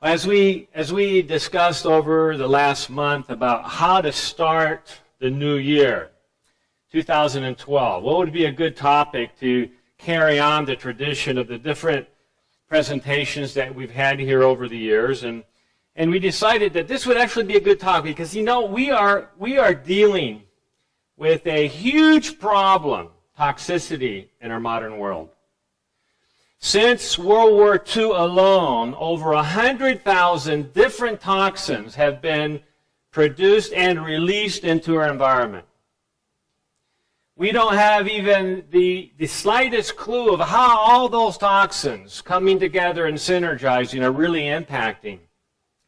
As we discussed over the last month about how to start the new year, 2012, what would be a good topic to carry on the tradition of the different presentations that we've had here over the years, and we decided that this would actually be a good topic because, you know, we are dealing with a huge problem, toxicity, in our modern world. Since World War II alone, over 100,000 different toxins have been produced and released into our environment. We don't have even the slightest clue of how all those toxins coming together and synergizing are really impacting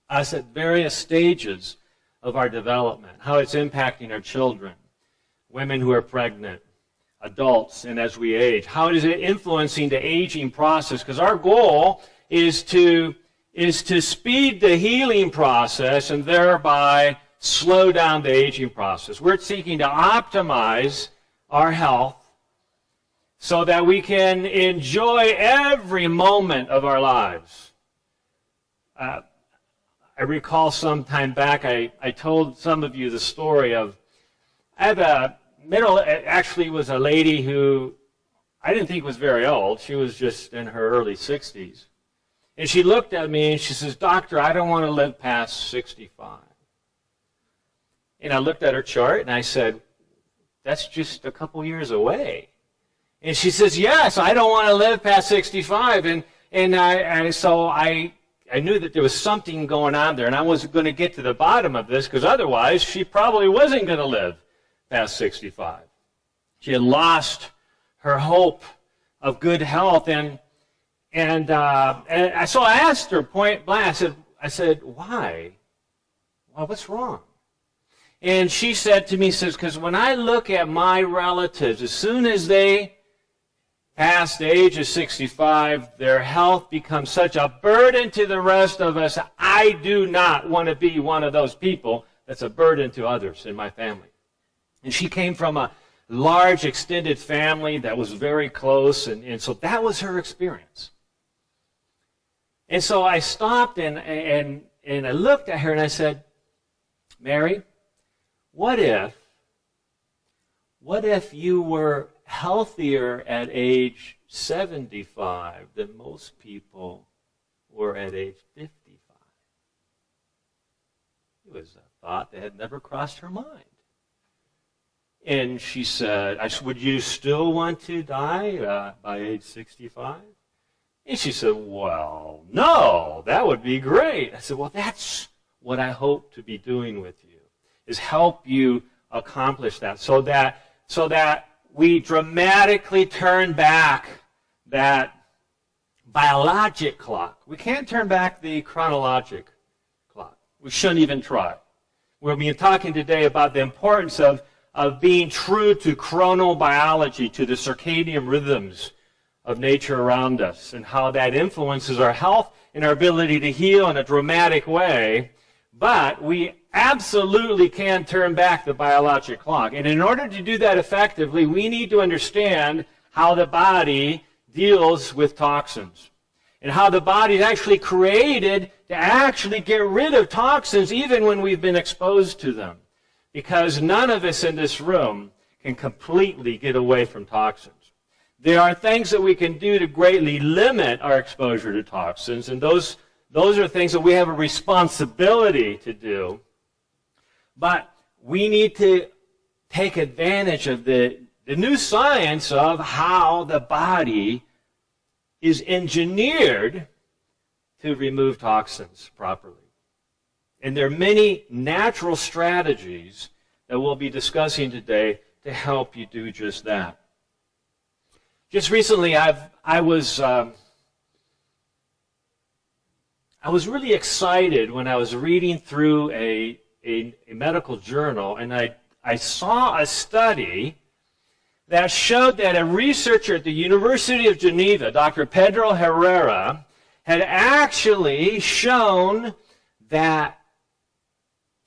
us at various stages of our development, how it's impacting our children, women who are pregnant, adults, and as we age. How is it influencing the aging process? Because our goal is to speed the healing process and thereby slow down the aging process. We're seeking to optimize our health so that we can enjoy every moment of our lives. I recall some time back, I told some of you the story of, actually was a lady who I didn't think was very old. She was just in her early 60s. And she looked at me and she says, "Doctor, I don't want to live past 65. And I looked at her chart and I said, "That's just a couple years away." And she says, "Yes, I don't want to live past 65. So I knew that there was something going on there, and I wasn't going to get to the bottom of this because otherwise she probably wasn't going to live past 65. She had lost her hope of good health, so I asked her point blank. I said, "Why? Well, what's wrong?" And she said to me, "Because when I look at my relatives, as soon as they pass the age of 65, their health becomes such a burden to the rest of us. I do not want to be one of those people that's a burden to others in my family." And she came from a large extended family that was very close, and so that was her experience. And so I stopped and I looked at her and I said, "Mary, what if you were healthier at age 75 than most people were at age 55? It was a thought that had never crossed her mind. And she said, "Would you still want to die by age 65? And she said, "Well, no, that would be great." I said, "Well, that's what I hope to be doing with you, is help you accomplish that so that we dramatically turn back that biologic clock. We can't turn back the chronologic clock. We shouldn't even try. We'll be talking today about the importance of being true to chronobiology, to the circadian rhythms of nature around us, and how that influences our health and our ability to heal in a dramatic way. But we absolutely can turn back the biologic clock. And in order to do that effectively, we need to understand how the body deals with toxins and how the body is actually created to actually get rid of toxins even when we've been exposed to them. Because none of us in this room can completely get away from toxins. There are things that we can do to greatly limit our exposure to toxins, and those are things that we have a responsibility to do. But we need to take advantage of the new science of how the body is engineered to remove toxins properly. And there are many natural strategies that we'll be discussing today to help you do just that. Just recently, I was really excited when I was reading through a medical journal, and I saw a study that showed that a researcher at the University of Geneva, Dr. Pedro Herrera, had actually shown that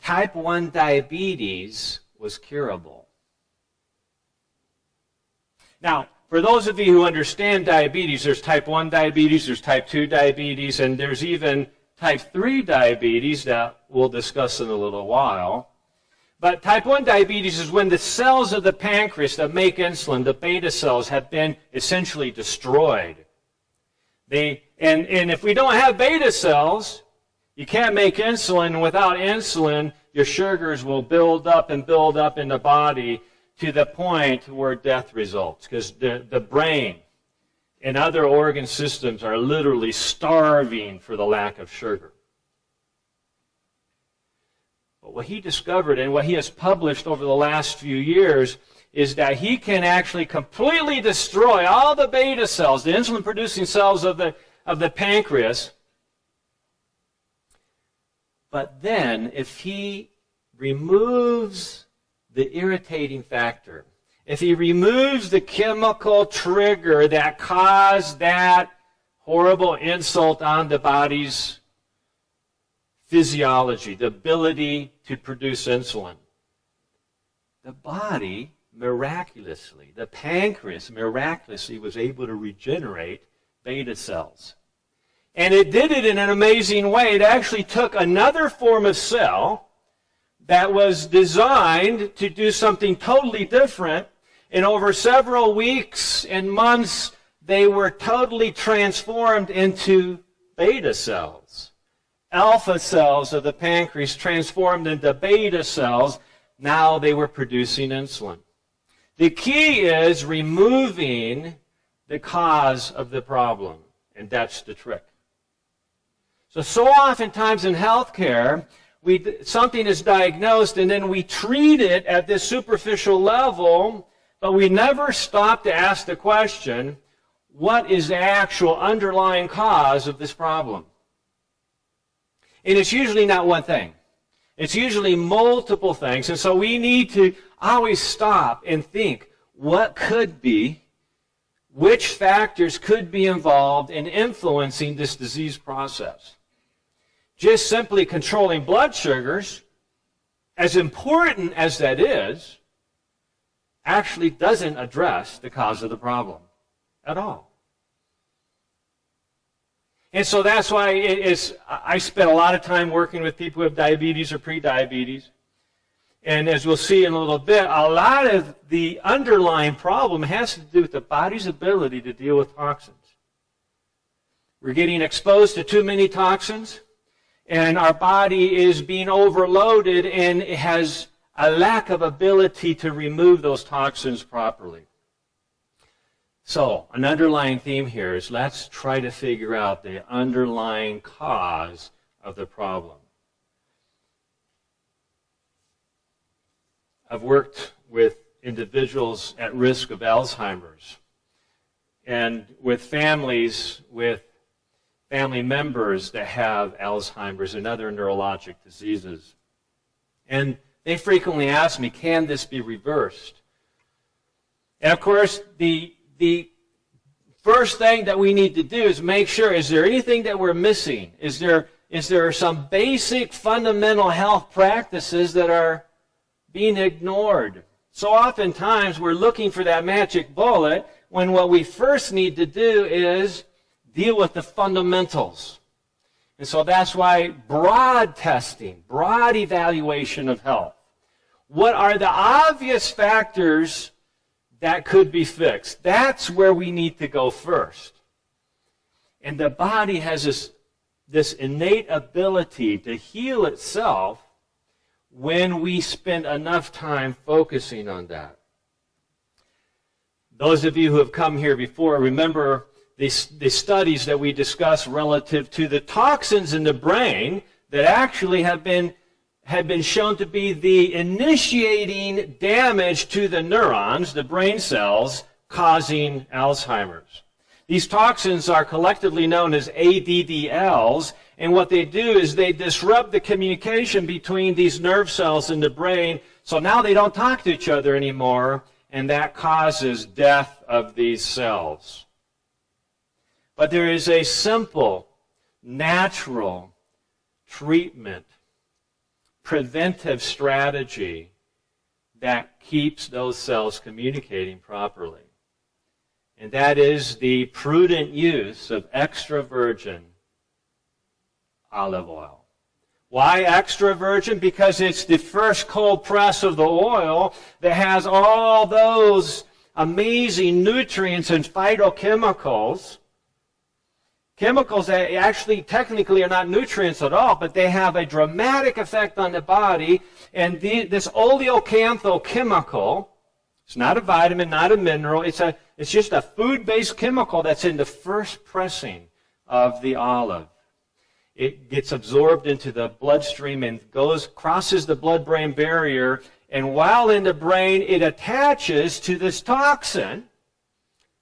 type 1 diabetes was curable. Now, for those of you who understand diabetes, there's type 1 diabetes, there's type 2 diabetes, and there's even type 3 diabetes that we'll discuss in a little while. But type 1 diabetes is when the cells of the pancreas that make insulin, the beta cells, have been essentially destroyed. And if we don't have beta cells, you can't make insulin. Without insulin, your sugars will build up in the body to the point where death results, because the brain and other organ systems are literally starving for the lack of sugar. But what he discovered and what he has published over the last few years is that he can actually completely destroy all the beta cells, the insulin-producing cells of the pancreas. But then, if he removes the irritating factor, if he removes the chemical trigger that caused that horrible insult on the body's physiology, the ability to produce insulin, the body miraculously, the pancreas miraculously was able to regenerate beta cells. And it did it in an amazing way. It actually took another form of cell that was designed to do something totally different. And over several weeks and months, they were totally transformed into beta cells. Alpha cells of the pancreas transformed into beta cells. Now they were producing insulin. The key is removing the cause of the problem. And that's the trick. So oftentimes in healthcare, something is diagnosed and then we treat it at this superficial level, but we never stop to ask the question, what is the actual underlying cause of this problem? And it's usually not one thing. It's usually multiple things. And so we need to always stop and think, what could be, which factors could be involved in influencing this disease process? Just simply controlling blood sugars, as important as that is, actually doesn't address the cause of the problem at all. And so that's why I spent a lot of time working with people who have diabetes or pre-diabetes. And as we'll see in a little bit, a lot of the underlying problem has to do with the body's ability to deal with toxins. We're getting exposed to too many toxins, and our body is being overloaded and it has a lack of ability to remove those toxins properly. So, an underlying theme here is let's try to figure out the underlying cause of the problem. I've worked with individuals at risk of Alzheimer's and with families with family members that have Alzheimer's and other neurologic diseases. And they frequently ask me, can this be reversed? And of course, the first thing that we need to do is make sure, is there anything that we're missing? Is there some basic fundamental health practices that are being ignored? So oftentimes we're looking for that magic bullet when what we first need to do is deal with the fundamentals. And so that's why broad testing, broad evaluation of health. What are the obvious factors that could be fixed? That's where we need to go first. And the body has this innate ability to heal itself when we spend enough time focusing on that. Those of you who have come here before remember the studies that we discussed relative to the toxins in the brain that actually have been shown to be the initiating damage to the neurons, the brain cells, causing Alzheimer's. These toxins are collectively known as ADDLs, and what they do is they disrupt the communication between these nerve cells in the brain, so now they don't talk to each other anymore, and that causes death of these cells. But there is a simple, natural treatment, preventive strategy that keeps those cells communicating properly. And that is the prudent use of extra virgin olive oil. Why extra virgin? Because it's the first cold press of the oil that has all those amazing nutrients and phytochemicals. Chemicals that actually technically are not nutrients at all, but they have a dramatic effect on the body. And this oleocanthal chemical, it's not a vitamin, not a mineral, it's just a food-based chemical that's in the first pressing of the olive. It gets absorbed into the bloodstream and crosses the blood-brain barrier, and while in the brain, it attaches to this toxin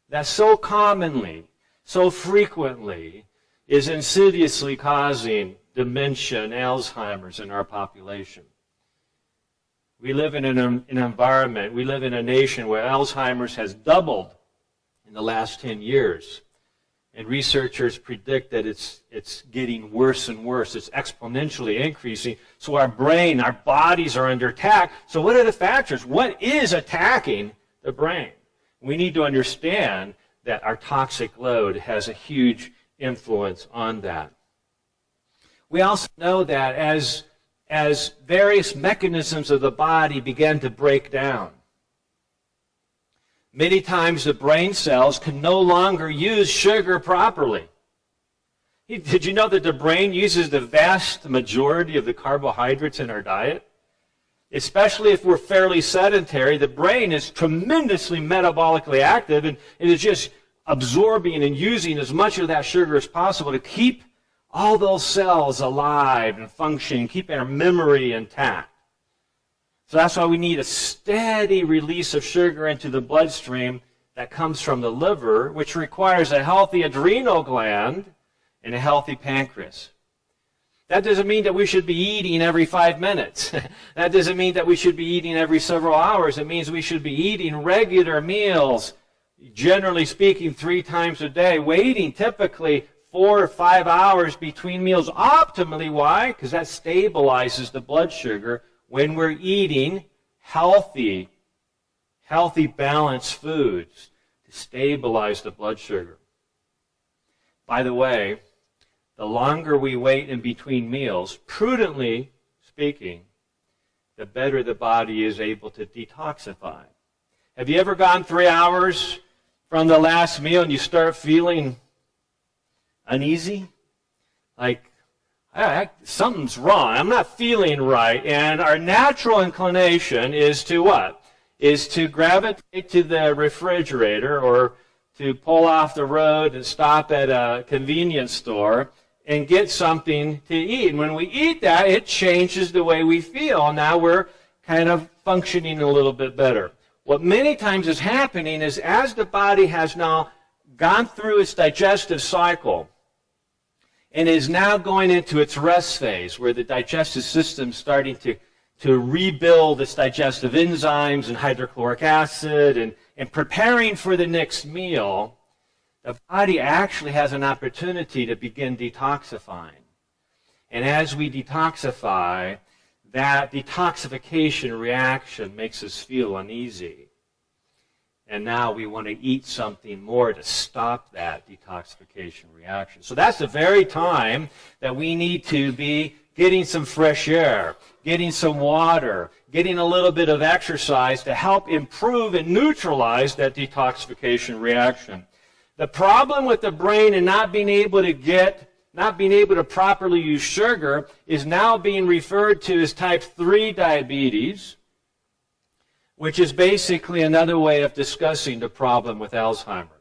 that so commonly, so frequently, is insidiously causing dementia and Alzheimer's in our population. We live in an environment, we live in a nation where Alzheimer's has doubled in the last 10 years. And researchers predict that it's getting worse and worse. It's exponentially increasing. So our brain, our bodies are under attack. So what are the factors? What is attacking the brain? We need to understand that our toxic load has a huge influence on that. We also know that as various mechanisms of the body begin to break down, many times the brain cells can no longer use sugar properly. Did you know that the brain uses the vast majority of the carbohydrates in our diet? Especially if we're fairly sedentary, the brain is tremendously metabolically active and it is just absorbing and using as much of that sugar as possible to keep all those cells alive and functioning, keep our memory intact. So that's why we need a steady release of sugar into the bloodstream that comes from the liver, which requires a healthy adrenal gland and a healthy pancreas. That doesn't mean that we should be eating every 5 minutes. That doesn't mean that we should be eating every several hours. It means we should be eating regular meals, generally speaking 3 times a day, waiting typically 4 or 5 hours between meals. Optimally, why? Because that stabilizes the blood sugar when we're eating healthy, balanced foods to stabilize the blood sugar. By the way, the longer we wait in between meals, prudently speaking, the better the body is able to detoxify. Have you ever gone 3 hours from the last meal and you start feeling uneasy? Like, something's wrong. I'm not feeling right. And our natural inclination is to what? Is to gravitate to the refrigerator or to pull off the road and stop at a convenience store and get something to eat. And when we eat that, it changes the way we feel. Now we're kind of functioning a little bit better. What many times is happening is as the body has now gone through its digestive cycle, and is now going into its rest phase, where the digestive system is starting to rebuild its digestive enzymes and hydrochloric acid and preparing for the next meal, the body actually has an opportunity to begin detoxifying. And as we detoxify, that detoxification reaction makes us feel uneasy. And now we want to eat something more to stop that detoxification reaction. So that's the very time that we need to be getting some fresh air, getting some water, getting a little bit of exercise to help improve and neutralize that detoxification reaction. The problem with the brain and not being able to properly use sugar is now being referred to as type 3 diabetes, which is basically another way of discussing the problem with Alzheimer's.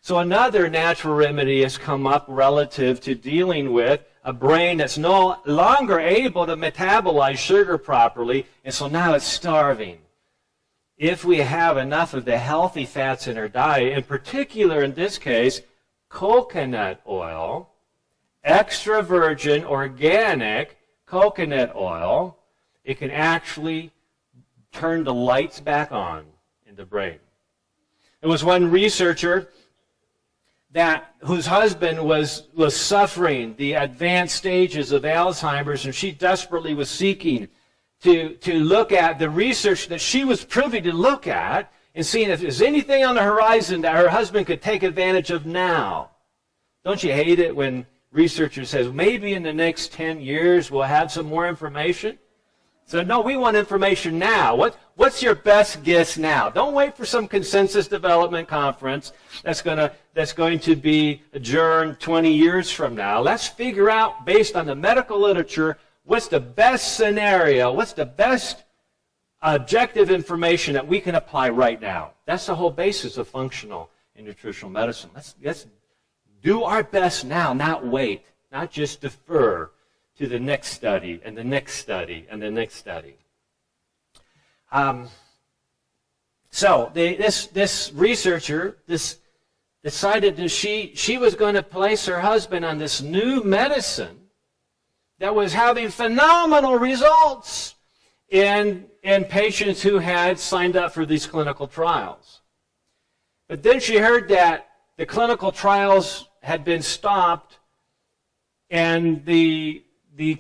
So another natural remedy has come up relative to dealing with a brain that's no longer able to metabolize sugar properly, and so now it's starving. If we have enough of the healthy fats in our diet, in particular in this case, coconut oil, extra virgin organic coconut oil, it can actually turn the lights back on in the brain. There was one researcher whose husband was suffering the advanced stages of Alzheimer's, and she desperately was seeking to look at the research that she was privy to look at and seeing if there's anything on the horizon that her husband could take advantage of now. Don't you hate it when researcher says, maybe in the next 10 years we'll have some more information. So no, we want information now. What's your best guess now? Don't wait for some consensus development conference that's going to be adjourned 20 years from now. Let's figure out, based on the medical literature, what's the best scenario, what's the best objective information that we can apply right now. That's the whole basis of functional and nutritional medicine. Let's do our best now, not wait, not just defer to the next study and the next study and the next study. So this researcher decided that she was going to place her husband on this new medicine that was having phenomenal results in patients who had signed up for these clinical trials. But then she heard that the clinical trials had been stopped and the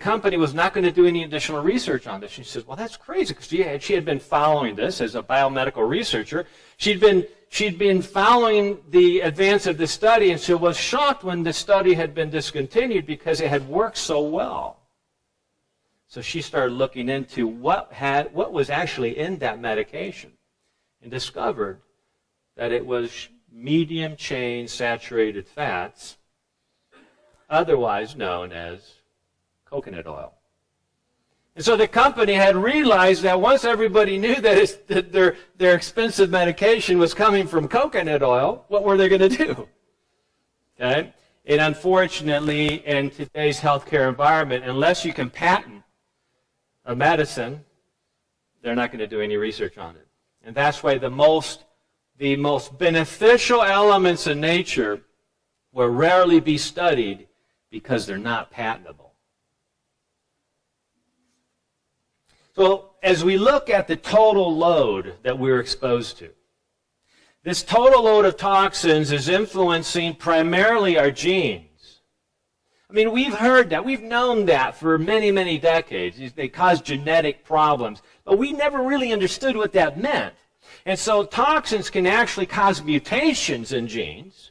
company was not going to do any additional research on this. She said, well, that's crazy, because she had been following this as a biomedical researcher. She'd been following the advance of the study, and she was shocked when the study had been discontinued because it had worked so well. So she started looking into what was actually in that medication and discovered that it was medium-chain saturated fats, otherwise known as coconut oil. And so the company had realized that once everybody knew that their expensive medication was coming from coconut oil, what were they going to do? Okay? And unfortunately, in today's healthcare environment, unless you can patent a medicine, they're not going to do any research on it. And that's why the most beneficial elements in nature will rarely be studied, because they're not patentable. So as we look at the total load that we're exposed to, this total load of toxins is influencing primarily our genes. I mean, we've heard that. We've known that for many, many decades. They cause genetic problems. But we never really understood what that meant. And so toxins can actually cause mutations in genes,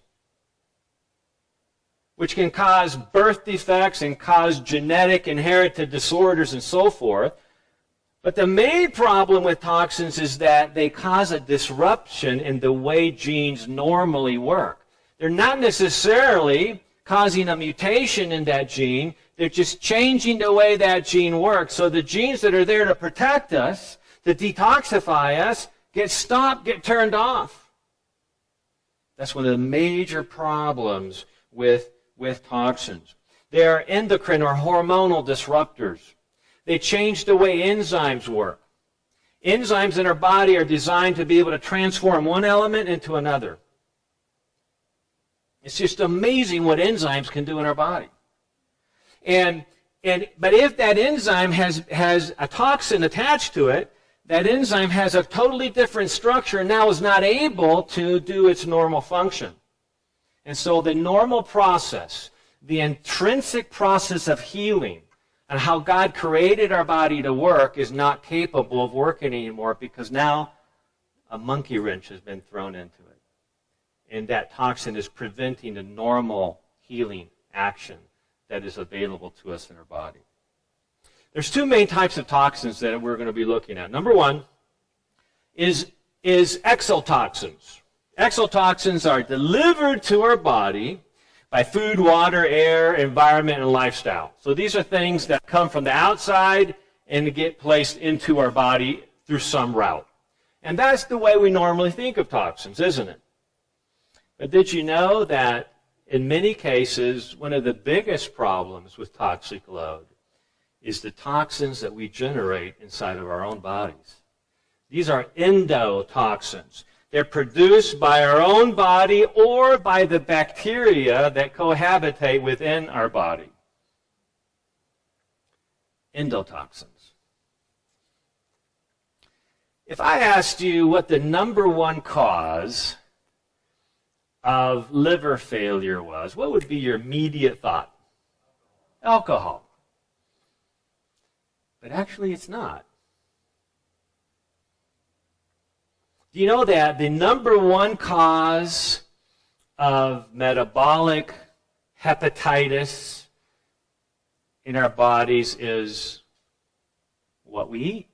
which can cause birth defects and cause genetic inherited disorders and so forth. But the main problem with toxins is that they cause a disruption in the way genes normally work. They're not necessarily causing a mutation in that gene. They're just changing the way that gene works. So the genes that are there to protect us, to detoxify us, get stopped, get turned off. That's one of the major problems with toxins. They are endocrine or hormonal disruptors. They change the way enzymes work. Enzymes in our body are designed to be able to transform one element into another. It's just amazing what enzymes can do in our body. But if that enzyme has a toxin attached to it, that enzyme has a totally different structure and now is not able to do its normal function. And so the normal process, the intrinsic process of healing, and how God created our body to work is not capable of working anymore, because now a monkey wrench has been thrown into it. And that toxin is preventing the normal healing action that is available to us in our body. There's two main types of toxins that we're going to be looking at. Number one is exotoxins. Exotoxins are delivered to our body by food, water, air, environment, and lifestyle. So these are things that come from the outside and get placed into our body through some route. And that's the way we normally think of toxins, isn't it? But did you know that in many cases, one of the biggest problems with toxic load is the toxins that we generate inside of our own bodies? These are endotoxins. They're produced by our own body or by the bacteria that cohabitate within our body. Endotoxins. If I asked you what the number one cause of liver failure was, what would be your immediate thought? Alcohol. But actually it's not. Do you know that the number one cause of metabolic hepatitis in our bodies is what we eat.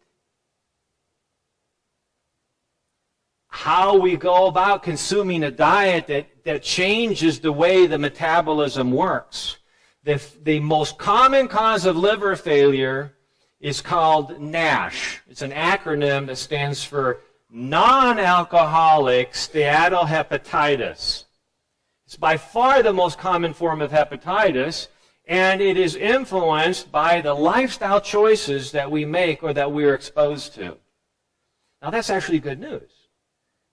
How we go about consuming a diet that changes the way the metabolism works. The most common cause of liver failure is called NASH. It's an acronym that stands for non-alcoholic steatohepatitis. It's by far the most common form of hepatitis, and it is influenced by the lifestyle choices that we make or that we're exposed to. Now that's actually good news.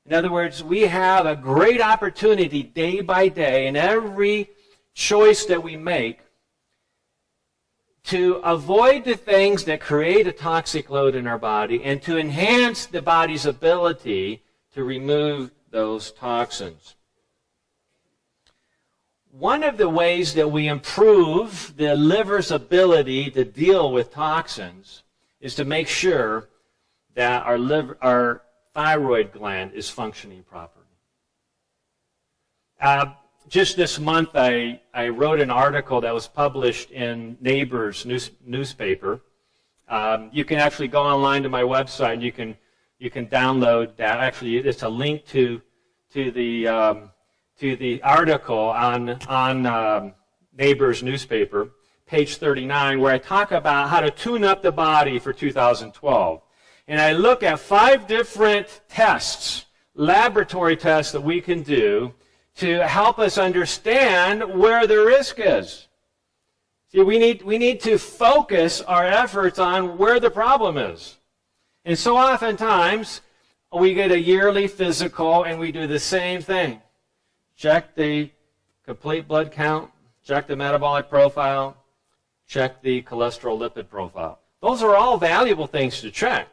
In other words, we have a great opportunity day by day in every choice that we make to avoid the things that create a toxic load in our body and to enhance the body's ability to remove those toxins. One of the ways that we improve the liver's ability to deal with toxins is to make sure that our thyroid gland is functioning properly. Just this month, I wrote an article that was published in Neighbor's newspaper. You can actually go online to my website and you can download that. Actually, it's a link to the article on Neighbor's newspaper, page 39, where I talk about how to tune up the body for 2012. And I look at 5 different tests, laboratory tests that we can do to help us understand where the risk is. See, we need to focus our efforts on where the problem is. And so oftentimes, we get a yearly physical and we do the same thing. Check the complete blood count, check the metabolic profile, check the cholesterol lipid profile. Those are all valuable things to check.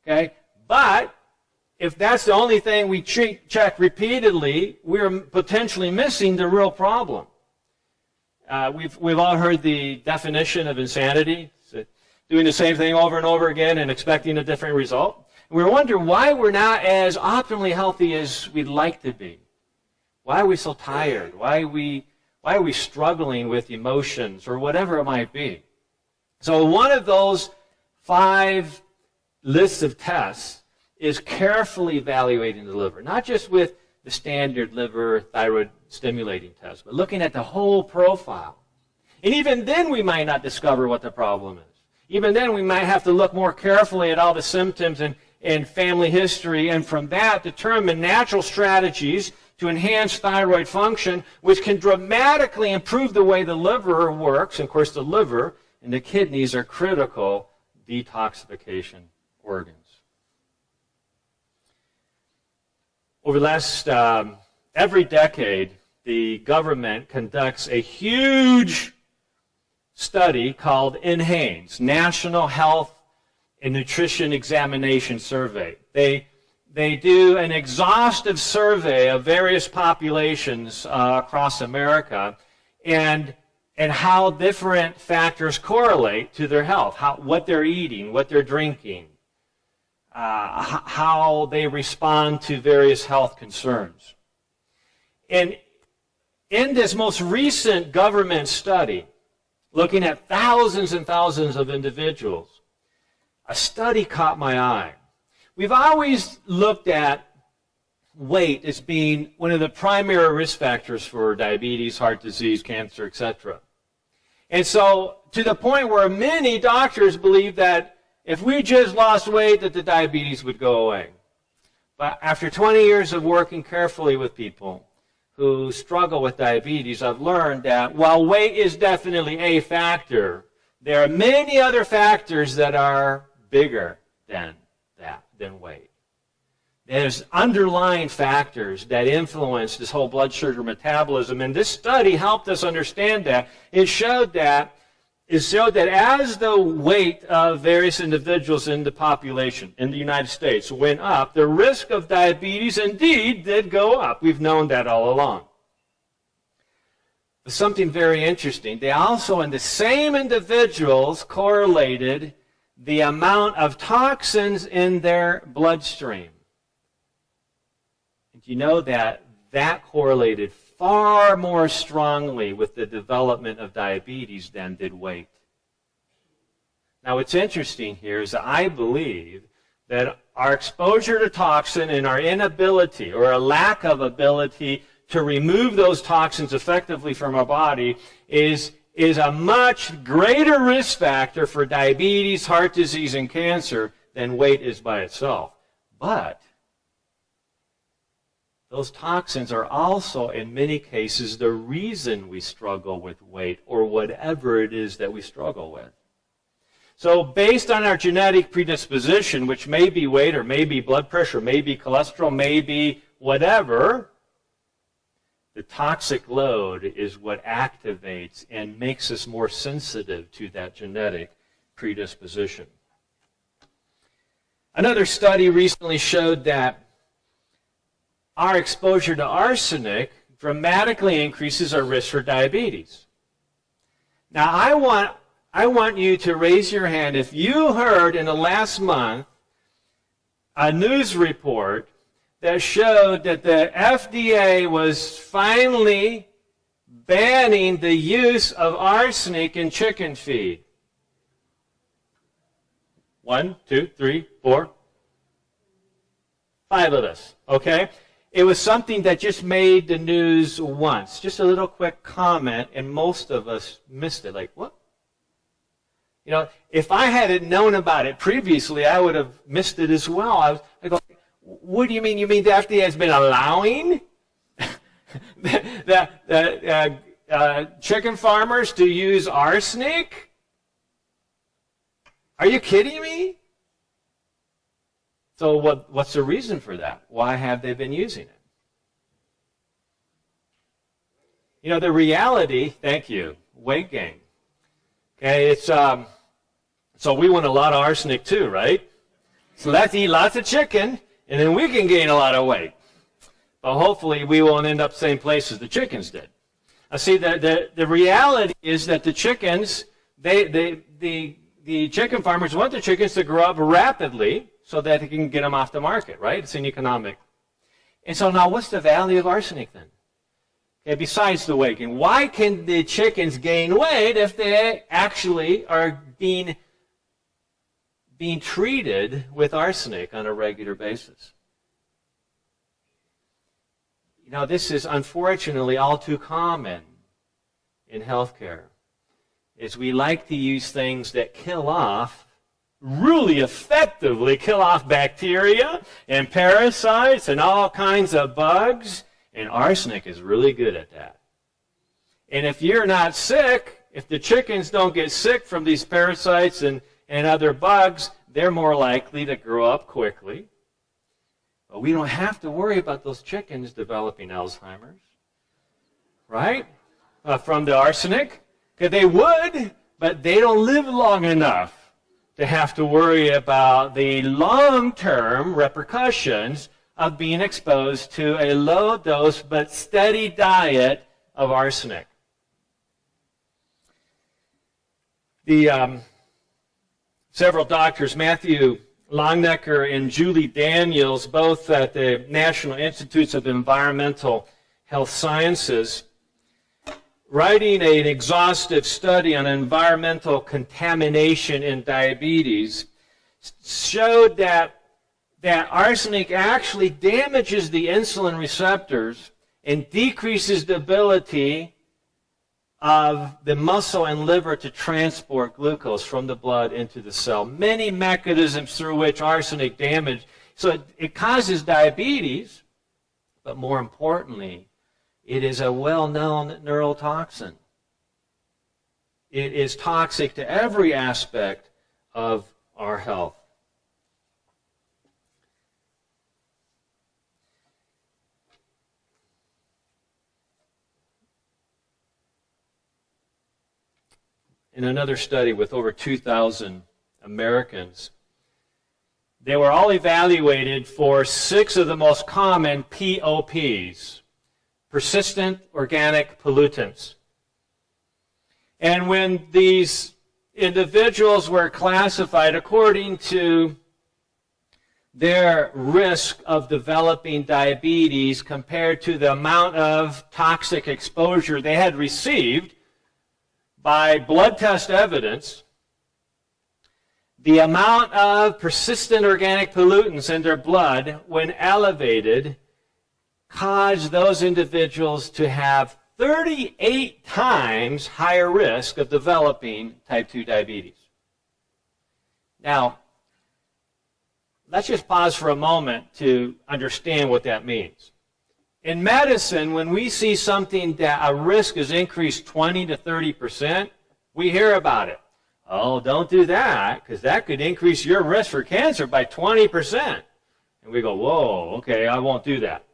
Okay? But if that's the only thing we check repeatedly, we're potentially missing the real problem. We've all heard the definition of insanity, doing the same thing over and over again and expecting a different result. And we wonder why we're not as optimally healthy as we'd like to be. Why are we so tired? Why are we struggling with emotions or whatever it might be? So one of those 5 lists of tests is carefully evaluating the liver, not just with the standard liver thyroid stimulating test, but looking at the whole profile. And even then we might not discover what the problem is. Even then we might have to look more carefully at all the symptoms and family history, and from that determine natural strategies to enhance thyroid function, which can dramatically improve the way the liver works. And of course, the liver and the kidneys are critical detoxification organs. Over the last, every decade, the government conducts a huge study called NHANES, National Health and Nutrition Examination Survey. They do an exhaustive survey of various populations across America and how different factors correlate to their health, what they're eating, what they're drinking, how they respond to various health concerns. And in this most recent government study, looking at thousands and thousands of individuals, a study caught my eye. We've always looked at weight as being one of the primary risk factors for diabetes, heart disease, cancer, etc. And so, to the point where many doctors believe that if we just lost weight, that the diabetes would go away. But after 20 years of working carefully with people who struggle with diabetes, I've learned that while weight is definitely a factor, there are many other factors that are bigger than weight. There's underlying factors that influence this whole blood sugar metabolism, and this study helped us understand that. It showed that as the weight of various individuals in the population in the United States went up, the risk of diabetes indeed did go up. We've known that all along. But something very interesting, they also, in the same individuals, correlated the amount of toxins in their bloodstream. And you know that correlated far more strongly with the development of diabetes than did weight. Now, what's interesting here is that I believe that our exposure to toxin and our inability or a lack of ability to remove those toxins effectively from our body is a much greater risk factor for diabetes, heart disease, and cancer than weight is by itself. But those toxins are also, in many cases, the reason we struggle with weight or whatever it is that we struggle with. So based on our genetic predisposition, which may be weight or may be blood pressure, may be cholesterol, may be whatever, the toxic load is what activates and makes us more sensitive to that genetic predisposition. Another study recently showed that our exposure to arsenic dramatically increases our risk for diabetes. Now, I want you to raise your hand if you heard in the last month a news report that showed that the FDA was finally banning the use of arsenic in chicken feed. 1, 2, 3, 4, 5 of us, okay? It was something that just made the news once. Just a little quick comment, and most of us missed it. Like, what? You know, if I hadn't known about it previously, I would have missed it as well. I go, what do you mean? You mean the FDA has been allowing the chicken farmers to use arsenic? Are you kidding me? So what's the reason for that? Why have they been using it? You know, the reality, thank you, weight gain. Okay, it's so we want a lot of arsenic too, right? So let's eat lots of chicken, and then we can gain a lot of weight. But hopefully we won't end up same place as the chickens did. I see the reality is that the chickens, the chicken farmers want the chickens to grow up rapidly so that they can get them off the market, right? It's an economic. And so now what's the value of arsenic then? Okay, besides the weight gain, why can the chickens gain weight if they actually are being treated with arsenic on a regular basis? You know, this is unfortunately all too common in healthcare. Is we like to use things that kill off, really effectively kill off bacteria and parasites and all kinds of bugs, and arsenic is really good at that. And if you're not sick, if the chickens don't get sick from these parasites and other bugs, they're more likely to grow up quickly. But we don't have to worry about those chickens developing Alzheimer's, right? From the arsenic. Because they would, but they don't live long enough to have to worry about the long-term repercussions of being exposed to a low-dose but steady diet of arsenic. Several doctors, Matthew Longnecker and Julie Daniels, both at the National Institutes of Environmental Health Sciences, writing an exhaustive study on environmental contamination in diabetes, showed that arsenic actually damages the insulin receptors and decreases the ability of the muscle and liver to transport glucose from the blood into the cell. Many mechanisms through which arsenic damage. So it causes diabetes, but more importantly, it is a well-known neurotoxin. It is toxic to every aspect of our health. In another study with over 2,000 Americans, they were all evaluated for 6 of the most common POPs. Persistent organic pollutants. And when these individuals were classified according to their risk of developing diabetes compared to the amount of toxic exposure they had received by blood test evidence, the amount of persistent organic pollutants in their blood, when elevated, caused those individuals to have 38 times higher risk of developing type 2 diabetes. Now, let's just pause for a moment to understand what that means. In medicine, when we see something that a risk is increased 20 to 30%, we hear about it. Oh, don't do that, because that could increase your risk for cancer by 20%. And we go, whoa, okay, I won't do that.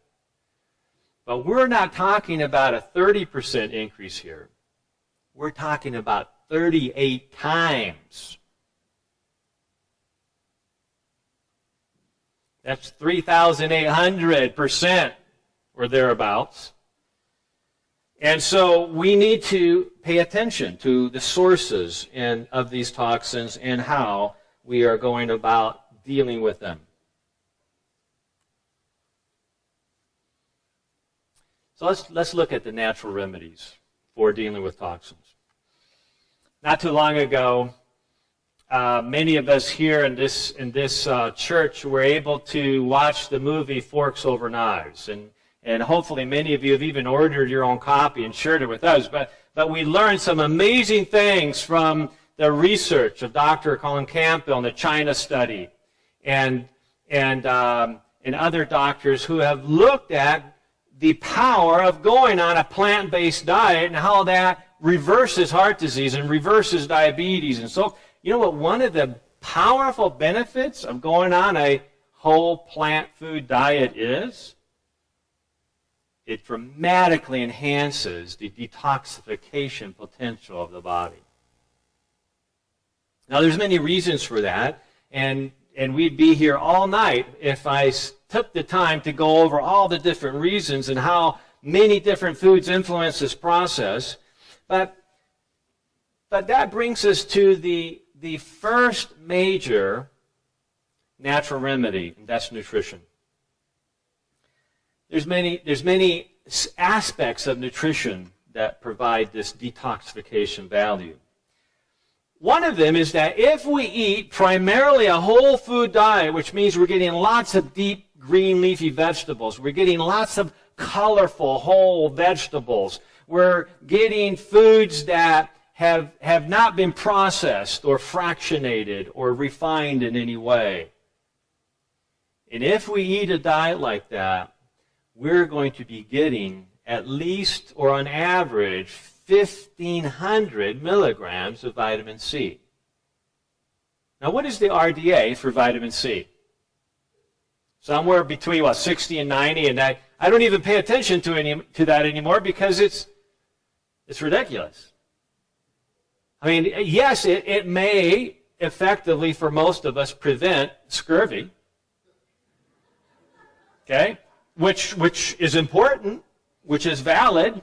But we're not talking about a 30% increase here. We're talking about 38 times. That's 3,800% or thereabouts. And so we need to pay attention to the sources of these toxins and how we are going about dealing with them. So let's look at the natural remedies for dealing with toxins. Not too long ago, many of us here in this church were able to watch the movie Forks Over Knives, and hopefully many of you have even ordered your own copy and shared it with us. But we learned some amazing things from the research of Dr. Colin Campbell and the China study, and other doctors who have looked at the power of going on a plant-based diet and how that reverses heart disease and reverses diabetes. And so, you know what one of the powerful benefits of going on a whole plant food diet is? It dramatically enhances the detoxification potential of the body. Now, there's many reasons for that, and we'd be here all night if I took the time to go over all the different reasons and how many different foods influence this process. But that brings us to the first major natural remedy, and that's nutrition. There's many aspects of nutrition that provide this detoxification value. One of them is that if we eat primarily a whole food diet, which means we're getting lots of deep green leafy vegetables, we're getting lots of colorful whole vegetables, we're getting foods that have not been processed or fractionated or refined in any way. And if we eat a diet like that, we're going to be getting at least, or on average, 1,500 milligrams of vitamin C. Now, what is the RDA for vitamin C? Somewhere between, 60 and 90, and I don't even pay attention to that anymore because it's ridiculous. I mean, yes, it may effectively, for most of us, prevent scurvy, okay, which is important, which is valid.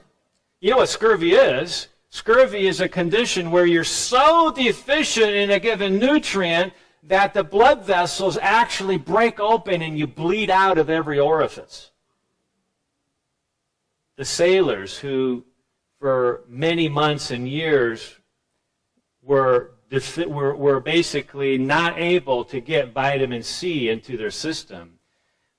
You know what scurvy is? Scurvy is a condition where you're so deficient in a given nutrient that the blood vessels actually break open and you bleed out of every orifice. The sailors who, for many months and years, were basically not able to get vitamin C into their system,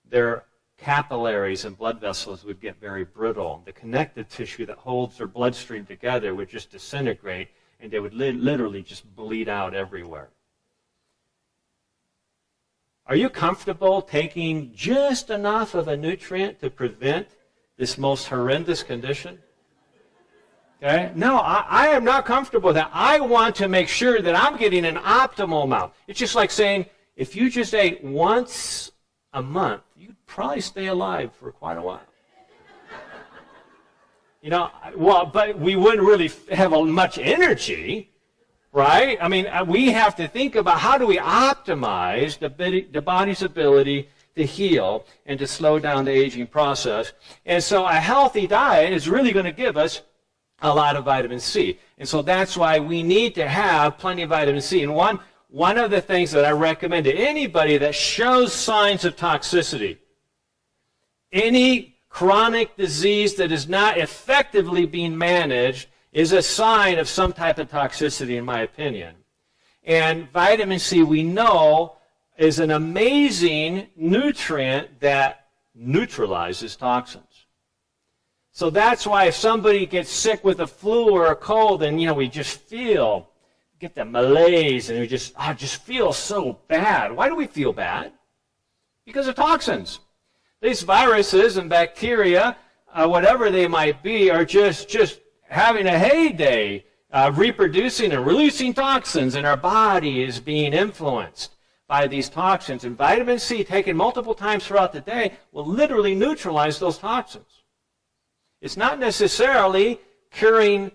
their capillaries and blood vessels would get very brittle. The connective tissue that holds their bloodstream together would just disintegrate, and they would literally just bleed out everywhere. Are you comfortable taking just enough of a nutrient to prevent this most horrendous condition? Okay? No, I am not comfortable with that. I want to make sure that I'm getting an optimal amount. It's just like saying, if you just ate once a month, you'd probably stay alive for quite a while. But we wouldn't really have much energy, right? I mean, we have to think about how do we optimize the body's ability to heal and to slow down the aging process. And so a healthy diet is really going to give us a lot of vitamin C. And so that's why we need to have plenty of vitamin C. And one of the things that I recommend to anybody that shows signs of toxicity, any chronic disease that is not effectively being managed is a sign of some type of toxicity, in my opinion. And vitamin C, we know, is an amazing nutrient that neutralizes toxins. So that's why if somebody gets sick with a flu or a cold, and we just get that malaise, and we just feel so bad. Why do we feel bad? Because of toxins. These viruses and bacteria, whatever they might be, are just having a heyday, reproducing and releasing toxins, and our body is being influenced by these toxins. And vitamin C, taken multiple times throughout the day, will literally neutralize those toxins. It's not necessarily curing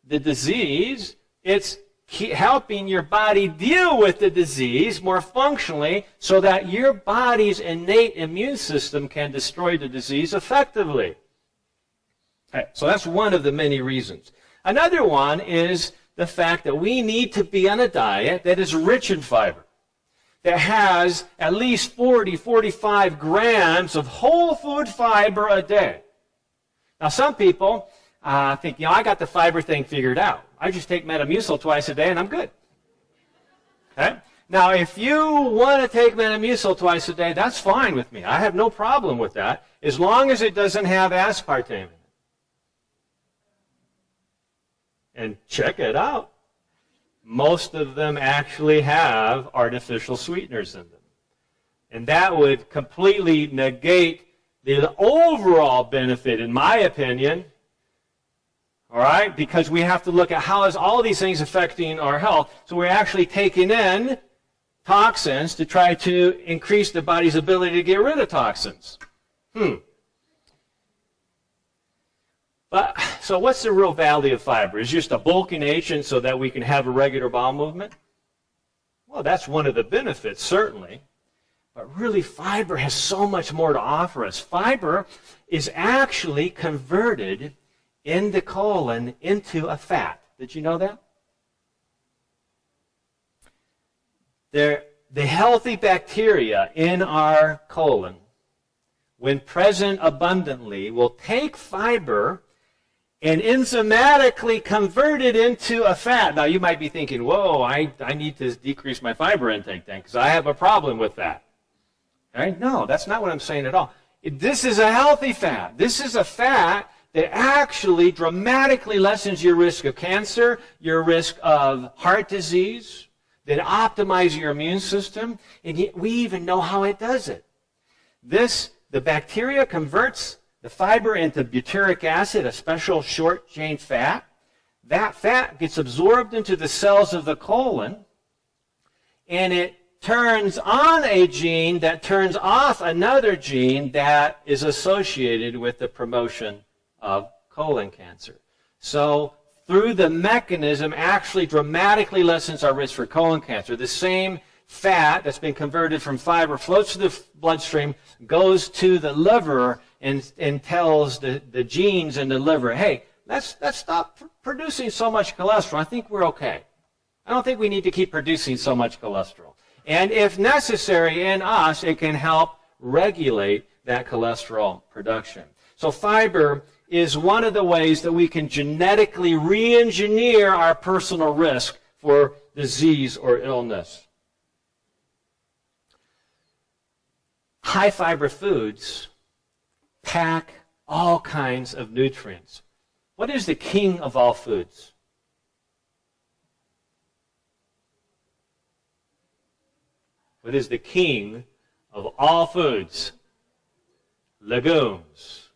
the disease. It's helping your body deal with the disease more functionally so that your body's innate immune system can destroy the disease effectively. Okay, so that's one of the many reasons. Another one is the fact that we need to be on a diet that is rich in fiber, that has at least 40-45 grams of whole food fiber a day. Now, some people think, I got the fiber thing figured out. I just take Metamucil twice a day and I'm good. Okay? Now, if you want to take Metamucil twice a day, that's fine with me. I have no problem with that, as long as it doesn't have aspartame in it. And check it out. Most of them actually have artificial sweeteners in them. And that would completely negate the overall benefit, in my opinion, all right, because we have to look at how is all these things affecting our health. So we're actually taking in toxins to try to increase the body's ability to get rid of toxins. So what's the real value of fiber? Is it just a bulking agent so that we can have a regular bowel movement? Well, that's one of the benefits, certainly. But really, fiber has so much more to offer us. Fiber is actually converted in the colon into a fat. Did you know that? The healthy bacteria in our colon, when present abundantly, will take fiber and enzymatically convert it into a fat. Now, you might be thinking, whoa, I need to decrease my fiber intake then, because I have a problem with that. Right? No, that's not what I'm saying at all. This is a healthy fat. This is a fat that actually dramatically lessens your risk of cancer, your risk of heart disease, that optimizes your immune system, and we even know how it does it. The bacteria converts the fiber into butyric acid, a special short-chain fat. That fat gets absorbed into the cells of the colon, and it turns on a gene that turns off another gene that is associated with the promotion of colon cancer. So through the mechanism, actually dramatically lessens our risk for colon cancer. The same fat that's been converted from fiber floats through the bloodstream, goes to the liver, and tells the genes in the liver, hey, let's stop producing so much cholesterol. I think we're okay. I don't think we need to keep producing so much cholesterol. And if necessary in us, it can help regulate that cholesterol production. So fiber is one of the ways that we can genetically re-engineer our personal risk for disease or illness. High fiber foods pack all kinds of nutrients. What is the king of all foods? What is the king of all foods? Legumes,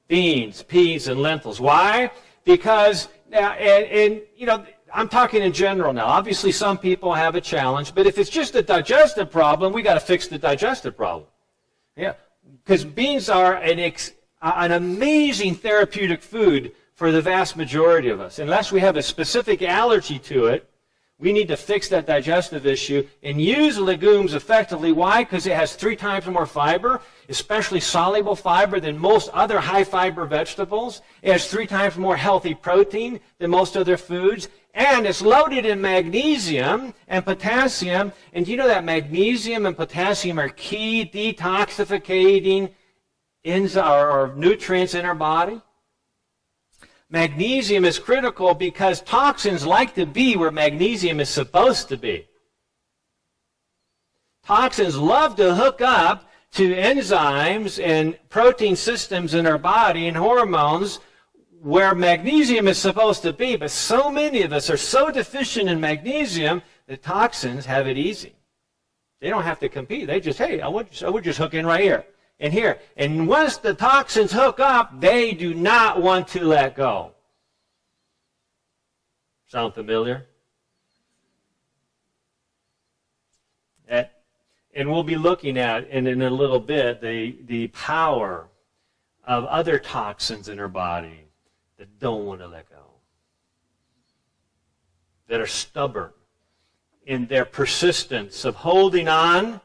beans, peas, and lentils. Why? Because, I'm talking in general now. Obviously, some people have a challenge, but if it's just a digestive problem, we got to fix the digestive problem. Yeah, because beans are an amazing therapeutic food for the vast majority of us. Unless we have a specific allergy to it, we need to fix that digestive issue and use legumes effectively. Why? Because it has 3 times more fiber, especially soluble fiber, than most other high-fiber vegetables. It has 3 times more healthy protein than most other foods. And it's loaded in magnesium and potassium. And do you know that magnesium and potassium are key detoxificating or nutrients in our body? Magnesium is critical because toxins like to be where magnesium is supposed to be. Toxins love to hook up to enzymes and protein systems in our body and hormones where magnesium is supposed to be, but so many of us are so deficient in magnesium that toxins have it easy. They don't have to compete. They just, hey, I would just hook in right here and here. And once the toxins hook up, they do not want to let go. Sound familiar? And we'll be looking at, in a little bit, the power of other toxins in our body that don't want to let go, that are stubborn in their persistence of holding on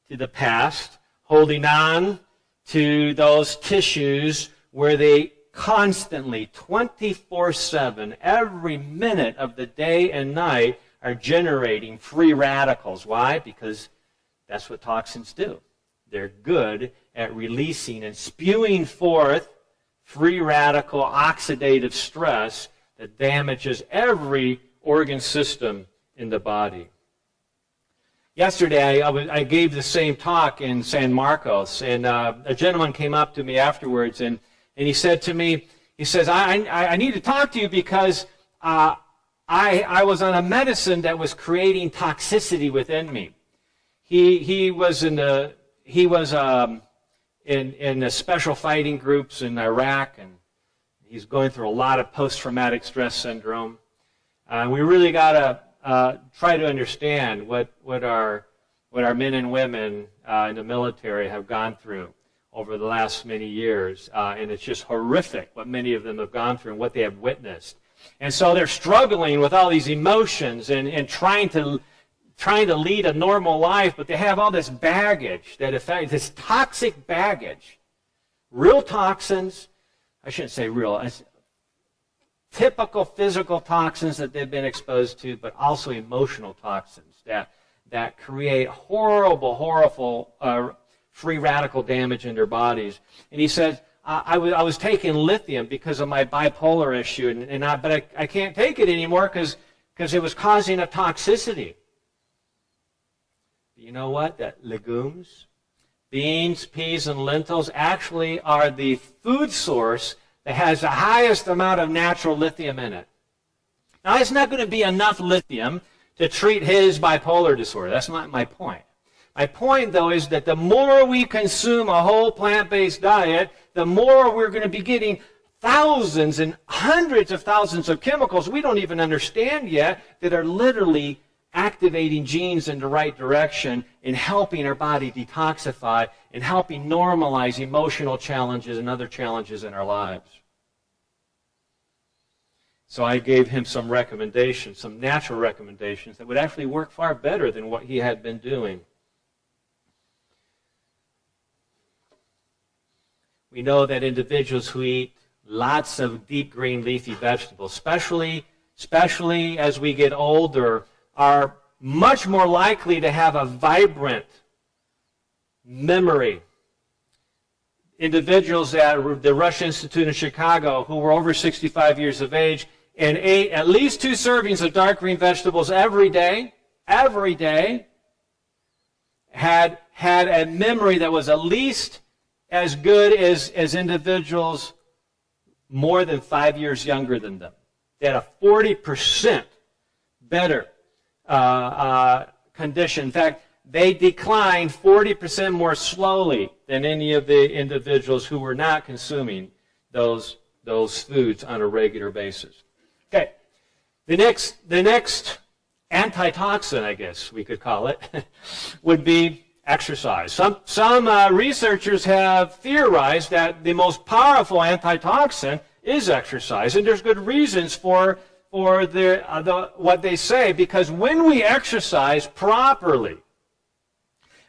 to the past, holding on to those tissues where they constantly, 24/7, every minute of the day and night, are generating free radicals. Why? Because that's what toxins do. They're good at releasing and spewing forth free radical oxidative stress that damages every organ system in the body. Yesterday, I gave the same talk in San Marcos, and a gentleman came up to me afterwards, and he said to me, he says, I need to talk to you because I was on a medicine that was creating toxicity within me. He was in the special fighting groups in Iraq, and he's going through a lot of post-traumatic stress syndrome. We really got to try to understand what our men and women in the military have gone through over the last many years, and it's just horrific what many of them have gone through and what they have witnessed. And so they're struggling with all these emotions and trying to lead a normal life, but they have all this baggage that affects, this toxic baggage. Real toxins, I shouldn't say real, typical physical toxins that they've been exposed to, but also emotional toxins that create horrible free radical damage in their bodies. And he says, I was taking lithium because of my bipolar issue, but I can't take it anymore because it was causing a toxicity. You know what? That legumes, beans, peas, and lentils actually are the food source that has the highest amount of natural lithium in it. Now, it's not going to be enough lithium to treat his bipolar disorder. That's not my point. My point, though, is that the more we consume a whole plant-based diet, the more we're going to be getting thousands and hundreds of thousands of chemicals we don't even understand yet that are literally activating genes in the right direction and helping our body detoxify and helping normalize emotional challenges and other challenges in our lives. So I gave him some recommendations, some natural recommendations that would actually work far better than what he had been doing. We know that individuals who eat lots of deep green leafy vegetables, especially as we get older, are much more likely to have a vibrant memory. Individuals at the Rush Institute in Chicago who were over 65 years of age and ate at least 2 servings of dark green vegetables every day, had a memory that was at least as good as individuals more than 5 years younger than them. They had a 40% better condition. In fact, they declined 40% more slowly than any of the individuals who were not consuming those foods on a regular basis. Okay, the next antitoxin, I guess we could call it, would be exercise. Some researchers have theorized that the most powerful antitoxin is exercise, and there's good reasons for what they say, because when we exercise properly,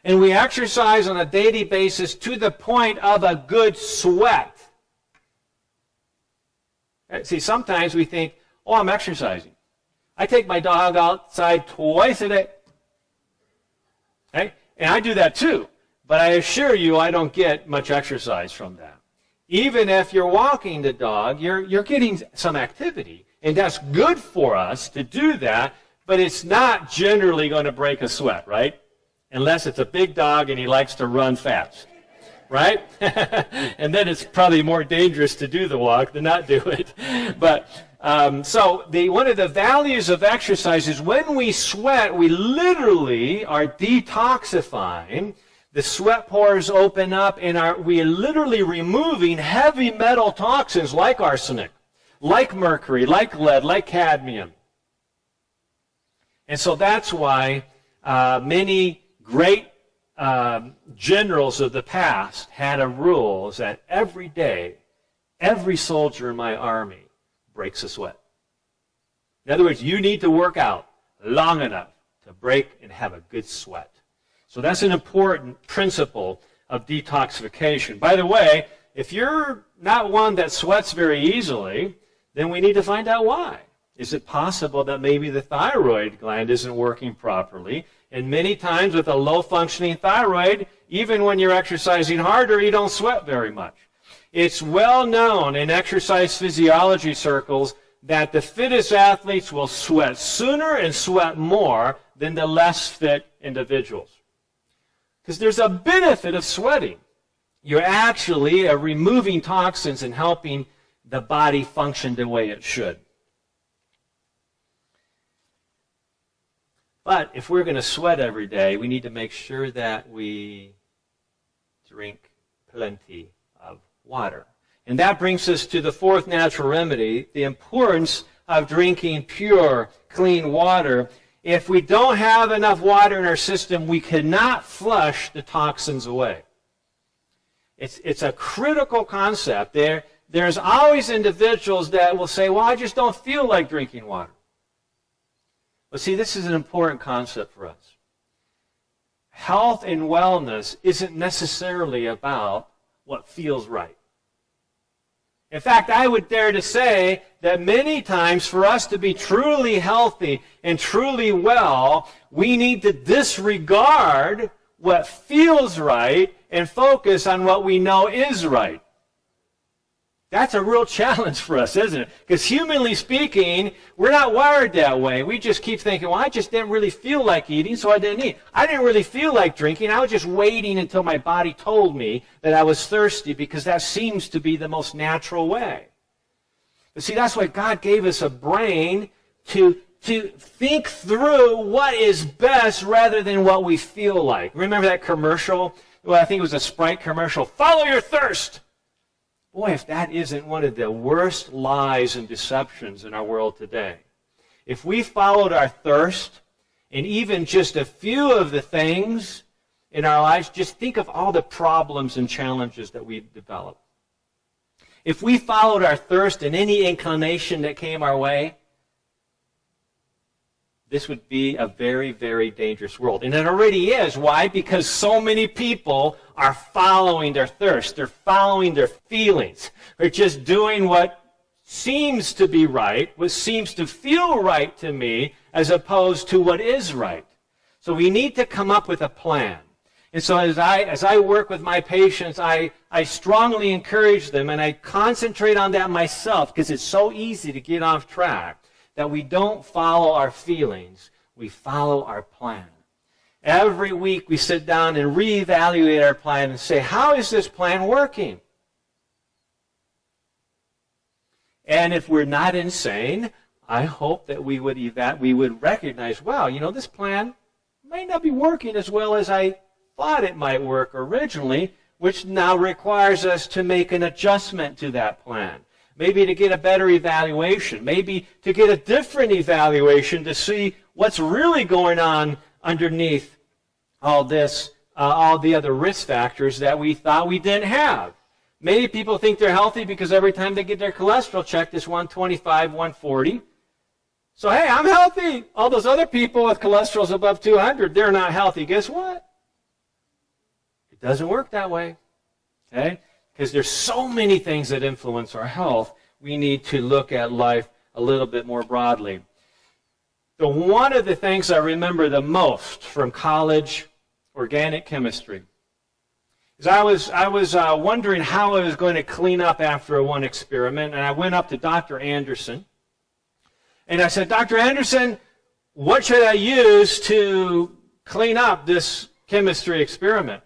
and we exercise on a daily basis to the point of a good sweat. See, sometimes we think, oh, I'm exercising. I take my dog outside twice a day. Okay? And I do that too. But I assure you I don't get much exercise from that. Even if you're walking the dog, you're getting some activity. And that's good for us to do that, but it's not generally going to break a sweat, right? Unless it's a big dog and he likes to run fast, right? And then it's probably more dangerous to do the walk than not do it. But so one of the values of exercise is when we sweat, we literally are detoxifying. The sweat pores open up, and we're literally removing heavy metal toxins like arsenic, like mercury, like lead, like cadmium. And so that's why many great generals of the past had a rule that every day, every soldier in my army breaks a sweat. In other words, you need to work out long enough to break and have a good sweat. So that's an important principle of detoxification. By the way, if you're not one that sweats very easily, then we need to find out why. Is it possible that maybe the thyroid gland isn't working properly? And many times with a low-functioning thyroid, even when you're exercising harder, you don't sweat very much. It's well known in exercise physiology circles that the fittest athletes will sweat sooner and sweat more than the less fit individuals. Because there's a benefit of sweating. You're actually removing toxins and helping the body function the way it should. But if we're going to sweat every day, we need to make sure that we drink plenty of water. And that brings us to the fourth natural remedy, the importance of drinking pure, clean water. If we don't have enough water in our system, we cannot flush the toxins away. It's a critical concept. There's always individuals that will say, well, I just don't feel like drinking water. But see, this is an important concept for us. Health and wellness isn't necessarily about what feels right. In fact, I would dare to say that many times for us to be truly healthy and truly well, we need to disregard what feels right and focus on what we know is right. That's a real challenge for us, isn't it? Because humanly speaking, we're not wired that way. We just keep thinking, well, I just didn't really feel like eating, so I didn't eat. I didn't really feel like drinking. I was just waiting until my body told me that I was thirsty, because that seems to be the most natural way. But see, that's why God gave us a brain to think through what is best rather than what we feel like. Remember that commercial? Well, I think it was a Sprite commercial. Follow your thirst. Boy, if that isn't one of the worst lies and deceptions in our world today. If we followed our thirst, and even just a few of the things in our lives, just think of all the problems and challenges that we've developed. If we followed our thirst and any inclination that came our way, this would be a very, very dangerous world. And it already is. Why? Because so many people are following their thirst. They're following their feelings. They're just doing what seems to be right, what seems to feel right to me, as opposed to what is right. So we need to come up with a plan. And so as I work with my patients, I strongly encourage them, and I concentrate on that myself, because it's so easy to get off track, that we don't follow our feelings, we follow our plan. Every week we sit down and reevaluate our plan and say, how is this plan working? And if we're not insane, I hope that we would recognize, wow, this plan may not be working as well as I thought it might work originally, which now requires us to make an adjustment to that plan. Maybe to get a better evaluation. Maybe to get a different evaluation to see what's really going on underneath all this, all the other risk factors that we thought we didn't have. Many people think they're healthy because every time they get their cholesterol checked, it's 125, 140. So, hey, I'm healthy. All those other people with cholesterols above 200, they're not healthy. Guess what? It doesn't work that way. Okay? Because there's so many things that influence our health, we need to look at life a little bit more broadly. So one of the things I remember the most from college organic chemistry is I was wondering how I was going to clean up after one experiment, and I went up to Dr. Anderson, and I said, Dr. Anderson, what should I use to clean up this chemistry experiment?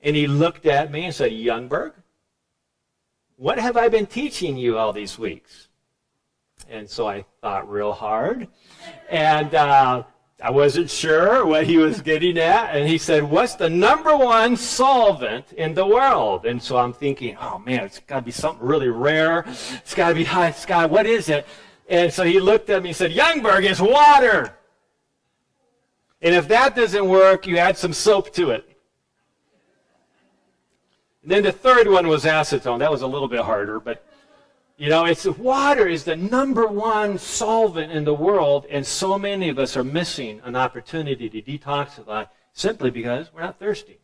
And he looked at me and said, Youngberg, what have I been teaching you all these weeks? And so I thought real hard, and I wasn't sure what he was getting at, and he said, what's the number one solvent in the world? And so I'm thinking, oh man, it's got to be something really rare. It's got to be high. What is it? And so he looked at me and said, Youngberg, it's water. And if that doesn't work, you add some soap to it. And then the third one was acetone. That was a little bit harder, but it's water is the number one solvent in the world, and so many of us are missing an opportunity to detoxify simply because we're not thirsty.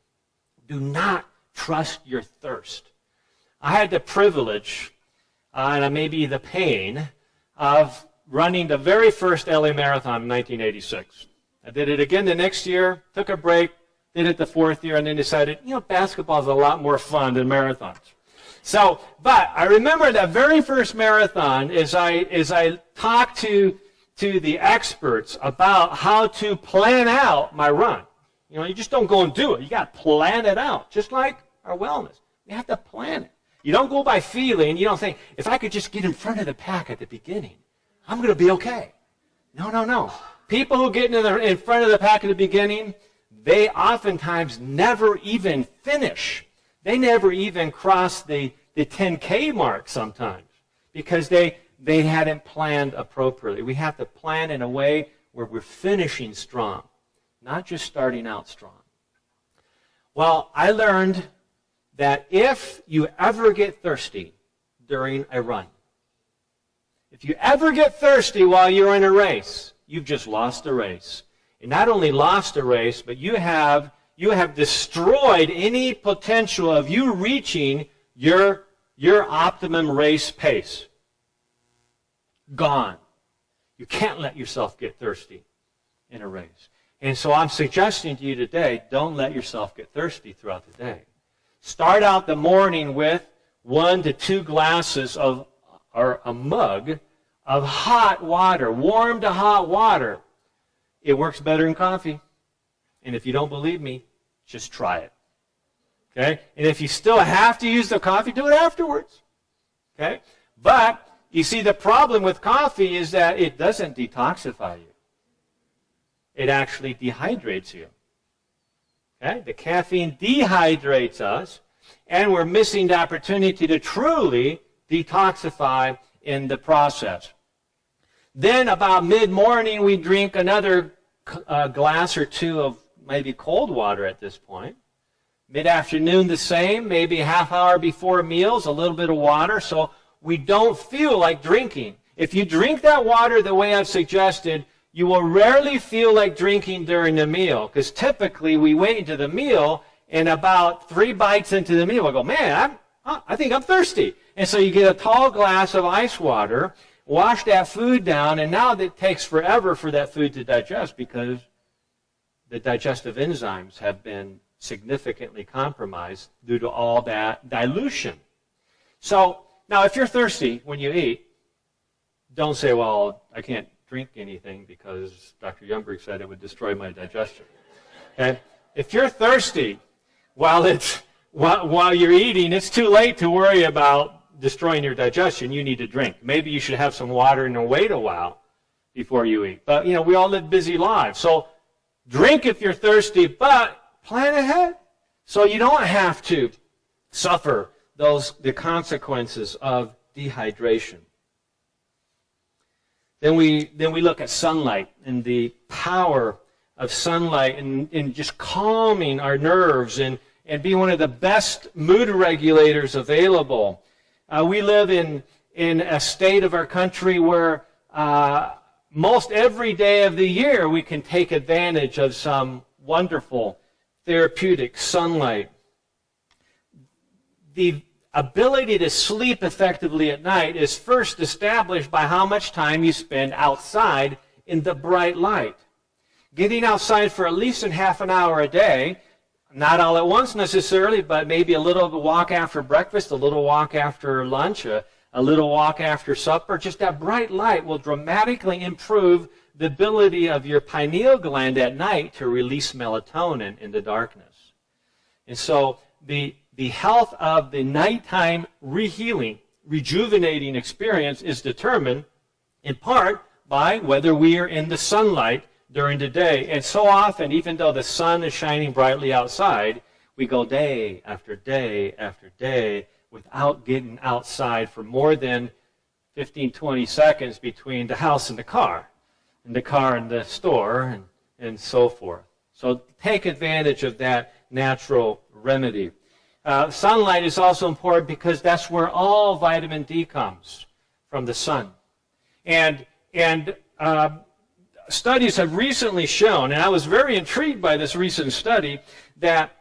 Do not trust your thirst. I had the privilege, and maybe the pain, of running the very first LA Marathon in 1986. I did it again the next year, took a break, did it the fourth year, and then decided, basketball is a lot more fun than marathons. So, but I remember that very first marathon as I talked to the experts about how to plan out my run. You just don't go and do it. You got to plan it out, just like our wellness. You have to plan it. You don't go by feeling. You don't think, if I could just get in front of the pack at the beginning, I'm going to be okay. No. People who get in front of the pack at the beginning, they oftentimes never even finish. They never even cross the 10K mark sometimes because they hadn't planned appropriately. We have to plan in a way where we're finishing strong, not just starting out strong. Well, I learned that if you ever get thirsty during a run, if you ever get thirsty while you're in a race, you've just lost a race. And not only lost a race, but you have destroyed any potential of you reaching your optimum race pace. Gone. You can't let yourself get thirsty in a race. And so I'm suggesting to you today, don't let yourself get thirsty throughout the day. Start out the morning with 1 to 2 glasses or a mug of hot water, warm to hot water. It works better than coffee. And if you don't believe me, just try it. Okay? And if you still have to use the coffee, do it afterwards. Okay? But, you see, the problem with coffee is that it doesn't detoxify you. It actually dehydrates you. Okay? The caffeine dehydrates us, and we're missing the opportunity to truly detoxify in the process. Then about mid-morning, we drink another glass or two of maybe cold water at this point. Mid-afternoon, the same, maybe a half hour before meals, a little bit of water, so we don't feel like drinking. If you drink that water the way I've suggested, you will rarely feel like drinking during the meal, because typically we wait into the meal, and about 3 bites into the meal, we'll go, man, I think I'm thirsty. And so you get a tall glass of ice water, wash that food down, and now it takes forever for that food to digest because the digestive enzymes have been significantly compromised due to all that dilution. So, now if you're thirsty when you eat, don't say, well, I can't drink anything because Dr. Youngberg said it would destroy my digestion. And if you're thirsty while you're eating, it's too late to worry about destroying your digestion. You need to drink. Maybe you should have some water and wait a while before you eat. But, we all live busy lives. So drink if you're thirsty, but plan ahead so you don't have to suffer the consequences of dehydration. Then we look at sunlight and the power of sunlight and just calming our nerves and being one of the best mood regulators available. We live in a state of our country where most every day of the year we can take advantage of some wonderful therapeutic sunlight. The ability to sleep effectively at night is first established by how much time you spend outside in the bright light. Getting outside for at least half an hour a day, not all at once necessarily, but maybe a little walk after breakfast, a little walk after lunch, a little walk after supper. Just that bright light will dramatically improve the ability of your pineal gland at night to release melatonin in the darkness. And so the health of the nighttime rehealing, rejuvenating experience is determined in part by whether we are in the sunlight during the day. And so often, even though the sun is shining brightly outside, we go day after day after day without getting outside for more than 15, 20 seconds between the house and the car and the store, and so forth. So take advantage of that natural remedy. Sunlight is also important because that's where all vitamin D comes, from the sun. And studies have recently shown, and I was very intrigued by this recent study, that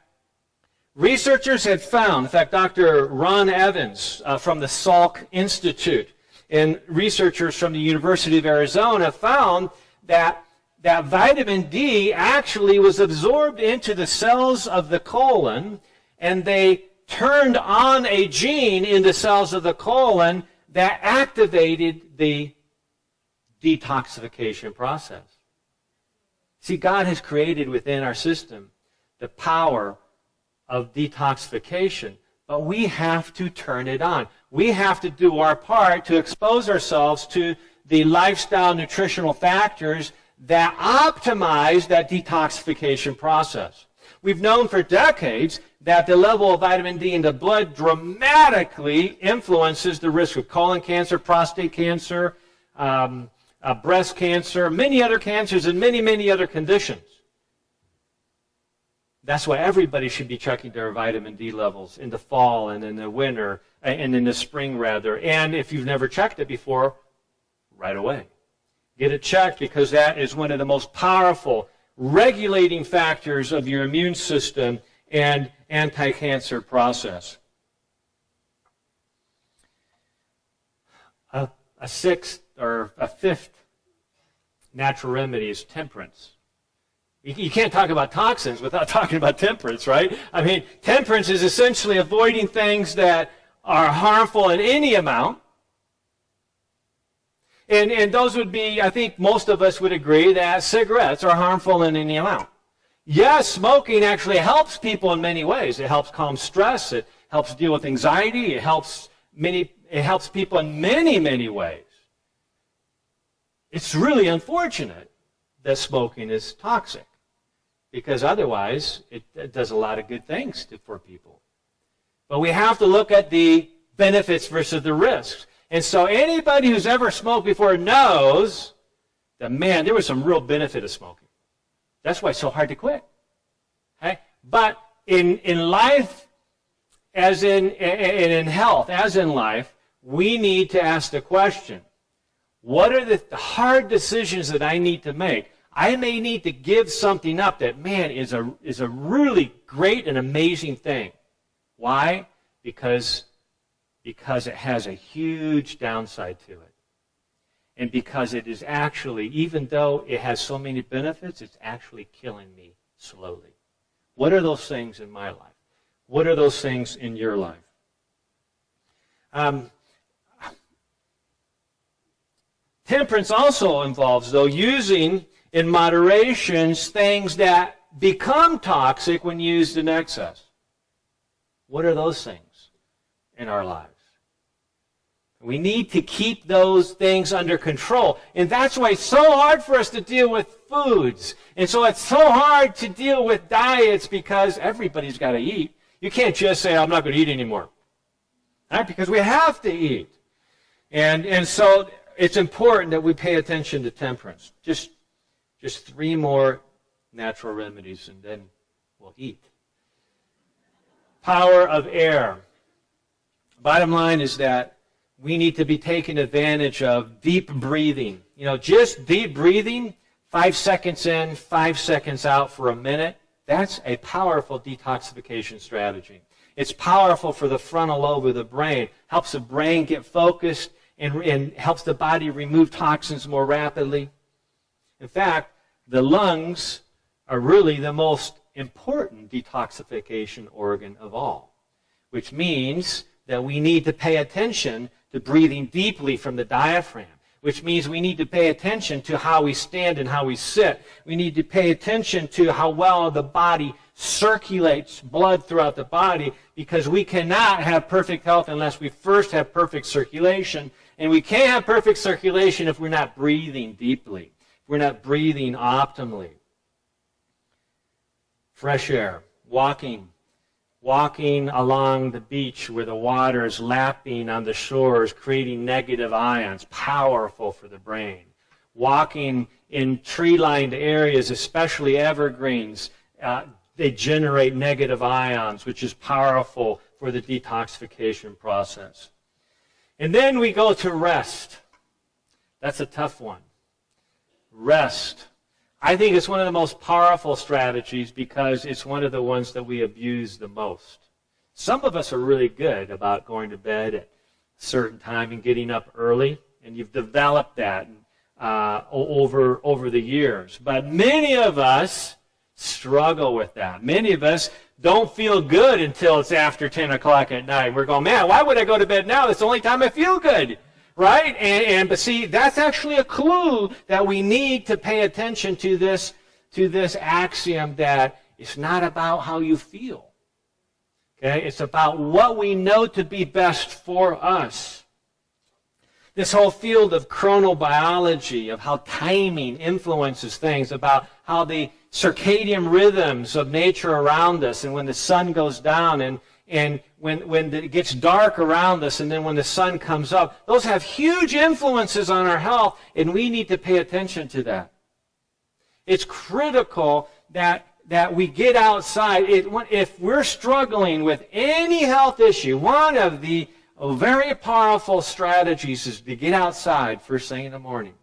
researchers had found, in fact, Dr. Ron Evans from the Salk Institute and researchers from the University of Arizona found that vitamin D actually was absorbed into the cells of the colon, and they turned on a gene in the cells of the colon that activated the detoxification process. See, God has created within our system the power of detoxification, but we have to turn it on. We have to do our part to expose ourselves to the lifestyle nutritional factors that optimize that detoxification process. We've known for decades that the level of vitamin D in the blood dramatically influences the risk of colon cancer, prostate cancer, breast cancer, many other cancers, and many, many other conditions. That's why everybody should be checking their vitamin D levels in the fall and in the winter, and in the spring rather. And if you've never checked it before, right away. Get it checked, because that is one of the most powerful regulating factors of your immune system and anti-cancer process. A sixth or a fifth natural remedy is temperance. You can't talk about toxins without talking about temperance, right? I mean, temperance is essentially avoiding things that are harmful in any amount. And those would be, I think most of us would agree that cigarettes are harmful in any amount. Yes, smoking actually helps people in many ways. It helps calm stress. It helps deal with anxiety. It helps people in many, many ways. It's really unfortunate that smoking is toxic, because otherwise it does a lot of good things for people. But we have to look at the benefits versus the risks. And so anybody who's ever smoked before knows that, man, there was some real benefit of smoking. That's why it's so hard to quit. Okay? But in life, as in health, as in life, we need to ask the question, what are the hard decisions that I need to make? I may need to give something up that, man, is a really great and amazing thing. Why? Because it has a huge downside to it. And because it is actually, even though it has so many benefits, it's actually killing me slowly. What are those things in my life? What are those things in your life? Temperance also involves, though, using in moderation things that become toxic when used in excess. What are those things in our lives? We need to keep those things under control. And that's why it's so hard for us to deal with foods. And so it's so hard to deal with diets, because everybody's got to eat. You can't just say, I'm not going to eat anymore. Right? Because we have to eat. And so it's important that we pay attention to temperance. Just 3 more natural remedies, and then we'll eat. Power of air. Bottom line is that we need to be taking advantage of deep breathing. Just deep breathing, 5 seconds in, 5 seconds out for a minute, that's a powerful detoxification strategy. It's powerful for the frontal lobe of the brain, helps the brain get focused, and helps the body remove toxins more rapidly. In fact, the lungs are really the most important detoxification organ of all, which means that we need to pay attention to breathing deeply from the diaphragm, which means we need to pay attention to how we stand and how we sit. We need to pay attention to how well the body circulates blood throughout the body, because we cannot have perfect health unless we first have perfect circulation. And we can't have perfect circulation if we're not breathing deeply, if we're not breathing optimally. Fresh air, walking along the beach where the water is lapping on the shores, creating negative ions, powerful for the brain. Walking in tree-lined areas, especially evergreens, they generate negative ions, which is powerful for the detoxification process. And then we go to rest. That's a tough one. Rest. I think it's one of the most powerful strategies because it's one of the ones that we abuse the most. Some of us are really good about going to bed at a certain time and getting up early, and you've developed that over the years. But many of us struggle with that. Many of us don't feel good until it's after 10 o'clock at night. We're going, man, why would I go to bed now? It's the only time I feel good. Right? But see, that's actually a clue that we need to pay attention to this axiom that it's not about how you feel. Okay? It's about what we know to be best for us. This whole field of chronobiology, of how timing influences things, about how the circadian rhythms of nature around us, and when the sun goes down and when it gets dark around us, and then when the sun comes up, those have huge influences on our health, and we need to pay attention to that. It's critical that we get outside. If we're struggling with any health issue, one of the very powerful strategies is to get outside first thing in the morning.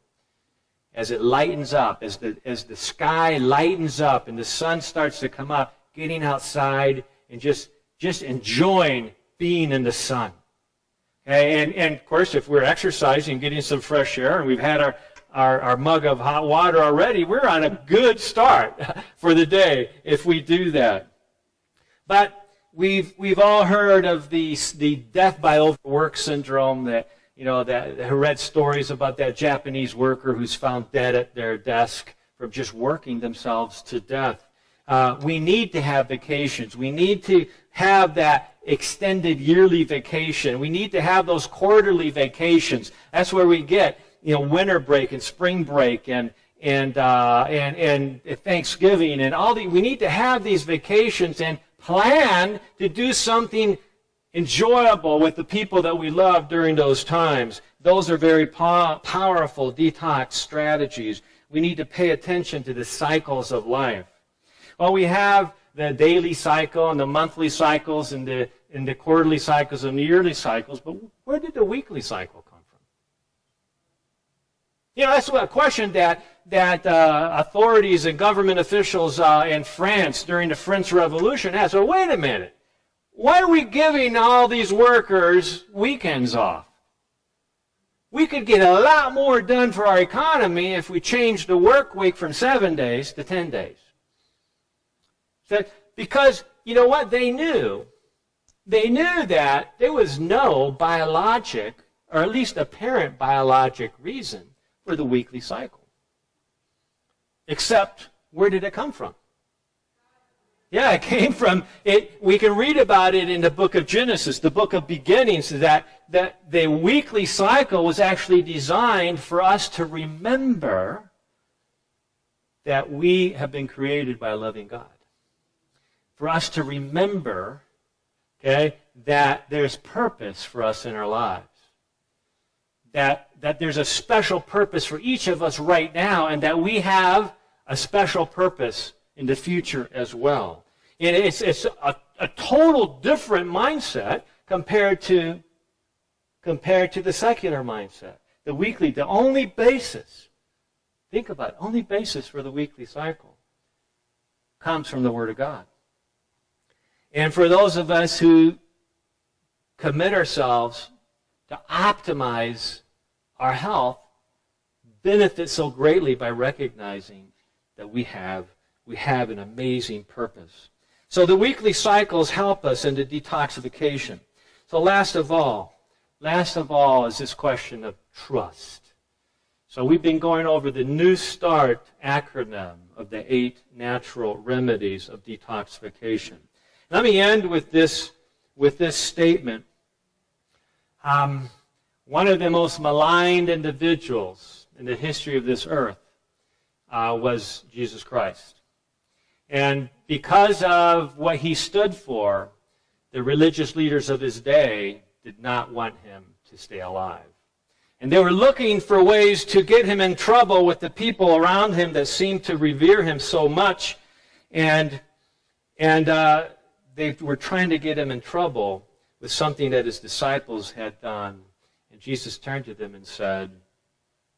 As it lightens up, as the sky lightens up and the sun starts to come up, getting outside and just enjoying being in the sun. Okay? And of course, if we're exercising, getting some fresh air, and we've had our mug of hot water already, we're on a good start for the day if we do that. But we've all heard of the death by overwork syndrome, that who read stories about that Japanese worker who's found dead at their desk from just working themselves to death. We need to have vacations. We need to have that extended yearly vacation. We need to have those quarterly vacations. That's where we get, winter break and spring break and Thanksgiving and all the. We need to have these vacations and plan to do something enjoyable with the people that we love during those times. Those are very powerful detox strategies. We need to pay attention to the cycles of life. Well, we have the daily cycle and the monthly cycles and the quarterly cycles and the yearly cycles, but where did the weekly cycle come from? That's a question that authorities and government officials in France during the French Revolution asked. Well, wait a minute. Why are we giving all these workers weekends off? We could get a lot more done for our economy if we changed the work week from 7 days to 10 days. Because, you know what, they knew that there was no biologic, or at least apparent biologic reason for the weekly cycle. Except, where did it come from? Yeah, it came from, we can read about it in the book of Genesis, the book of beginnings, that the weekly cycle was actually designed for us to remember that we have been created by a loving God. For us to remember, that there's purpose for us in our lives. That there's a special purpose for each of us right now, and that we have a special purpose in the future as well. And it's a total different mindset compared to the secular mindset. The weekly, the only basis, think about it, only basis for the weekly cycle comes from the Word of God. And for those of us who commit ourselves to optimize our health, benefit so greatly by recognizing that we have an amazing purpose. So the weekly cycles help us in the detoxification. So last of all is this question of trust. So we've been going over the New Start acronym of the 8 natural remedies of detoxification. Let me end with this statement. One of the most maligned individuals in the history of this earth was Jesus Christ. And because of what he stood for, the religious leaders of his day did not want him to stay alive. And they were looking for ways to get him in trouble with the people around him that seemed to revere him so much. And they were trying to get him in trouble with something that his disciples had done. And Jesus turned to them and said,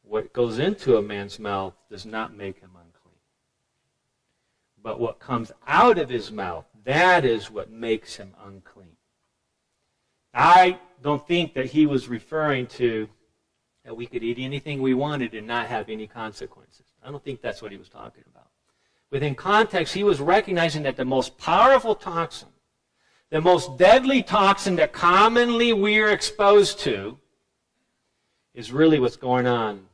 what goes into a man's mouth does not make him unclean. But what comes out of his mouth, that is what makes him unclean. I don't think that he was referring to that we could eat anything we wanted and not have any consequences. I don't think that's what he was talking about. Within context, he was recognizing that the most powerful toxin, the most deadly toxin that commonly we are exposed to, is really what's going on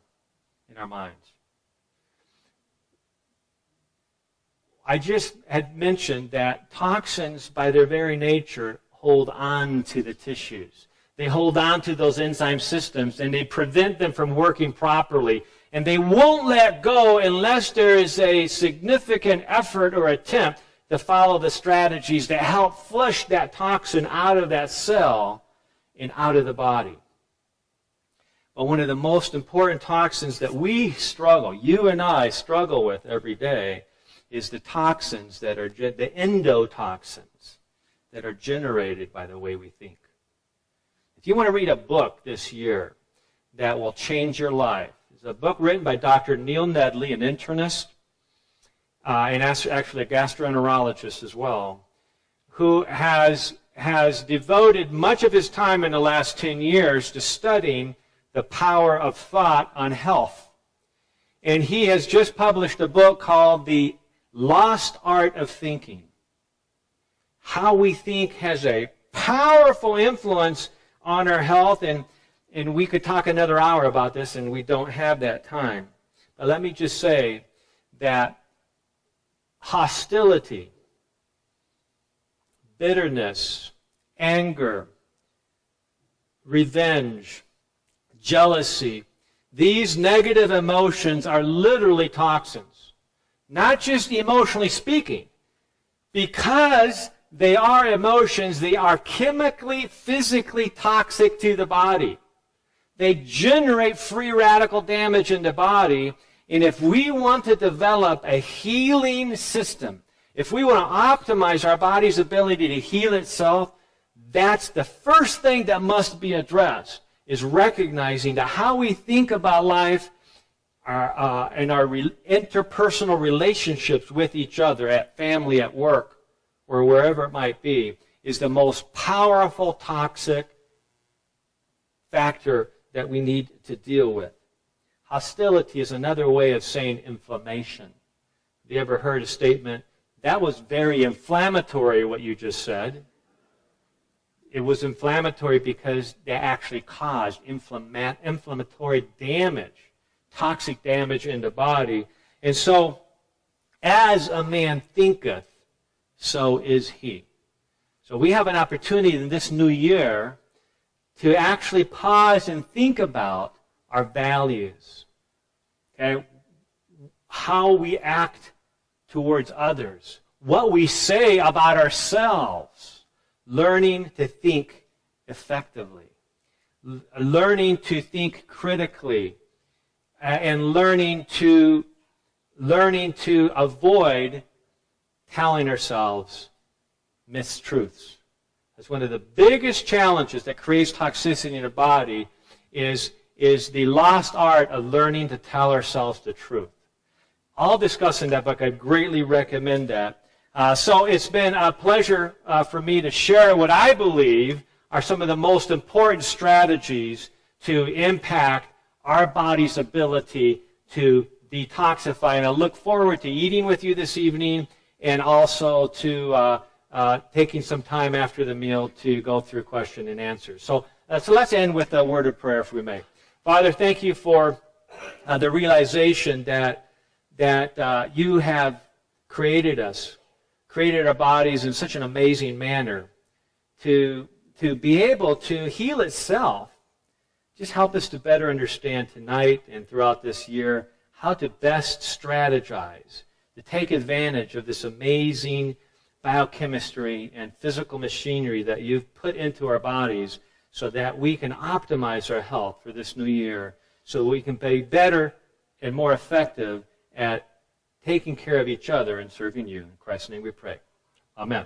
in our minds. I just had mentioned that toxins, by their very nature, hold on to the tissues. They hold on to those enzyme systems, and they prevent them from working properly. And they won't let go unless there is a significant effort or attempt to follow the strategies that help flush that toxin out of that cell and out of the body. But one of the most important toxins that we struggle, you and I struggle with every day, is the toxins that are the endotoxins that are generated by the way we think. If you want to read a book this year that will change your life, it's a book written by Dr. Neil Nedley, an internist, and actually a gastroenterologist as well, who has devoted much of his time in the last 10 years to studying the power of thought on health. And he has just published a book called The Lost Art of Thinking. How we think has a powerful influence on our health, and we could talk another hour about this, and we don't have that time. But let me just say that hostility, bitterness, anger, revenge, jealousy, these negative emotions are literally toxins. Not just emotionally speaking. Because they are emotions, they are chemically, physically toxic to the body. They generate free radical damage in the body. And if we want to develop a healing system, if we want to optimize our body's ability to heal itself, that's the first thing that must be addressed, is recognizing that how we think about life and our interpersonal relationships with each other, at family, at work, or wherever it might be, is the most powerful toxic factor that we need to deal with. Hostility is another way of saying inflammation. Have you ever heard a statement, that was very inflammatory, what you just said? It was inflammatory because they actually caused inflammatory damage, toxic damage in the body. And so, as a man thinketh, so is he. So we have an opportunity in this new year to actually pause and think about our values. Okay? How we act towards others. What we say about ourselves. Learning to think effectively. Learning to think critically. And learning to avoid telling ourselves mistruths. That's one of the biggest challenges that creates toxicity in the body is the lost art of learning to tell ourselves the truth. I'll discuss in that book. I greatly recommend that. So it's been a pleasure for me to share what I believe are some of the most important strategies to impact our body's ability to detoxify. And I look forward to eating with you this evening and also to taking some time after the meal to go through question and answers. So let's end with a word of prayer, if we may. Father, thank you for the realization that you have created us, created our bodies in such an amazing manner to be able to heal itself. Just help us to better understand tonight and throughout this year how to best strategize, to take advantage of this amazing biochemistry and physical machinery that you've put into our bodies so that we can optimize our health for this new year, so we can be better and more effective at taking care of each other and serving you. In Christ's name we pray. Amen.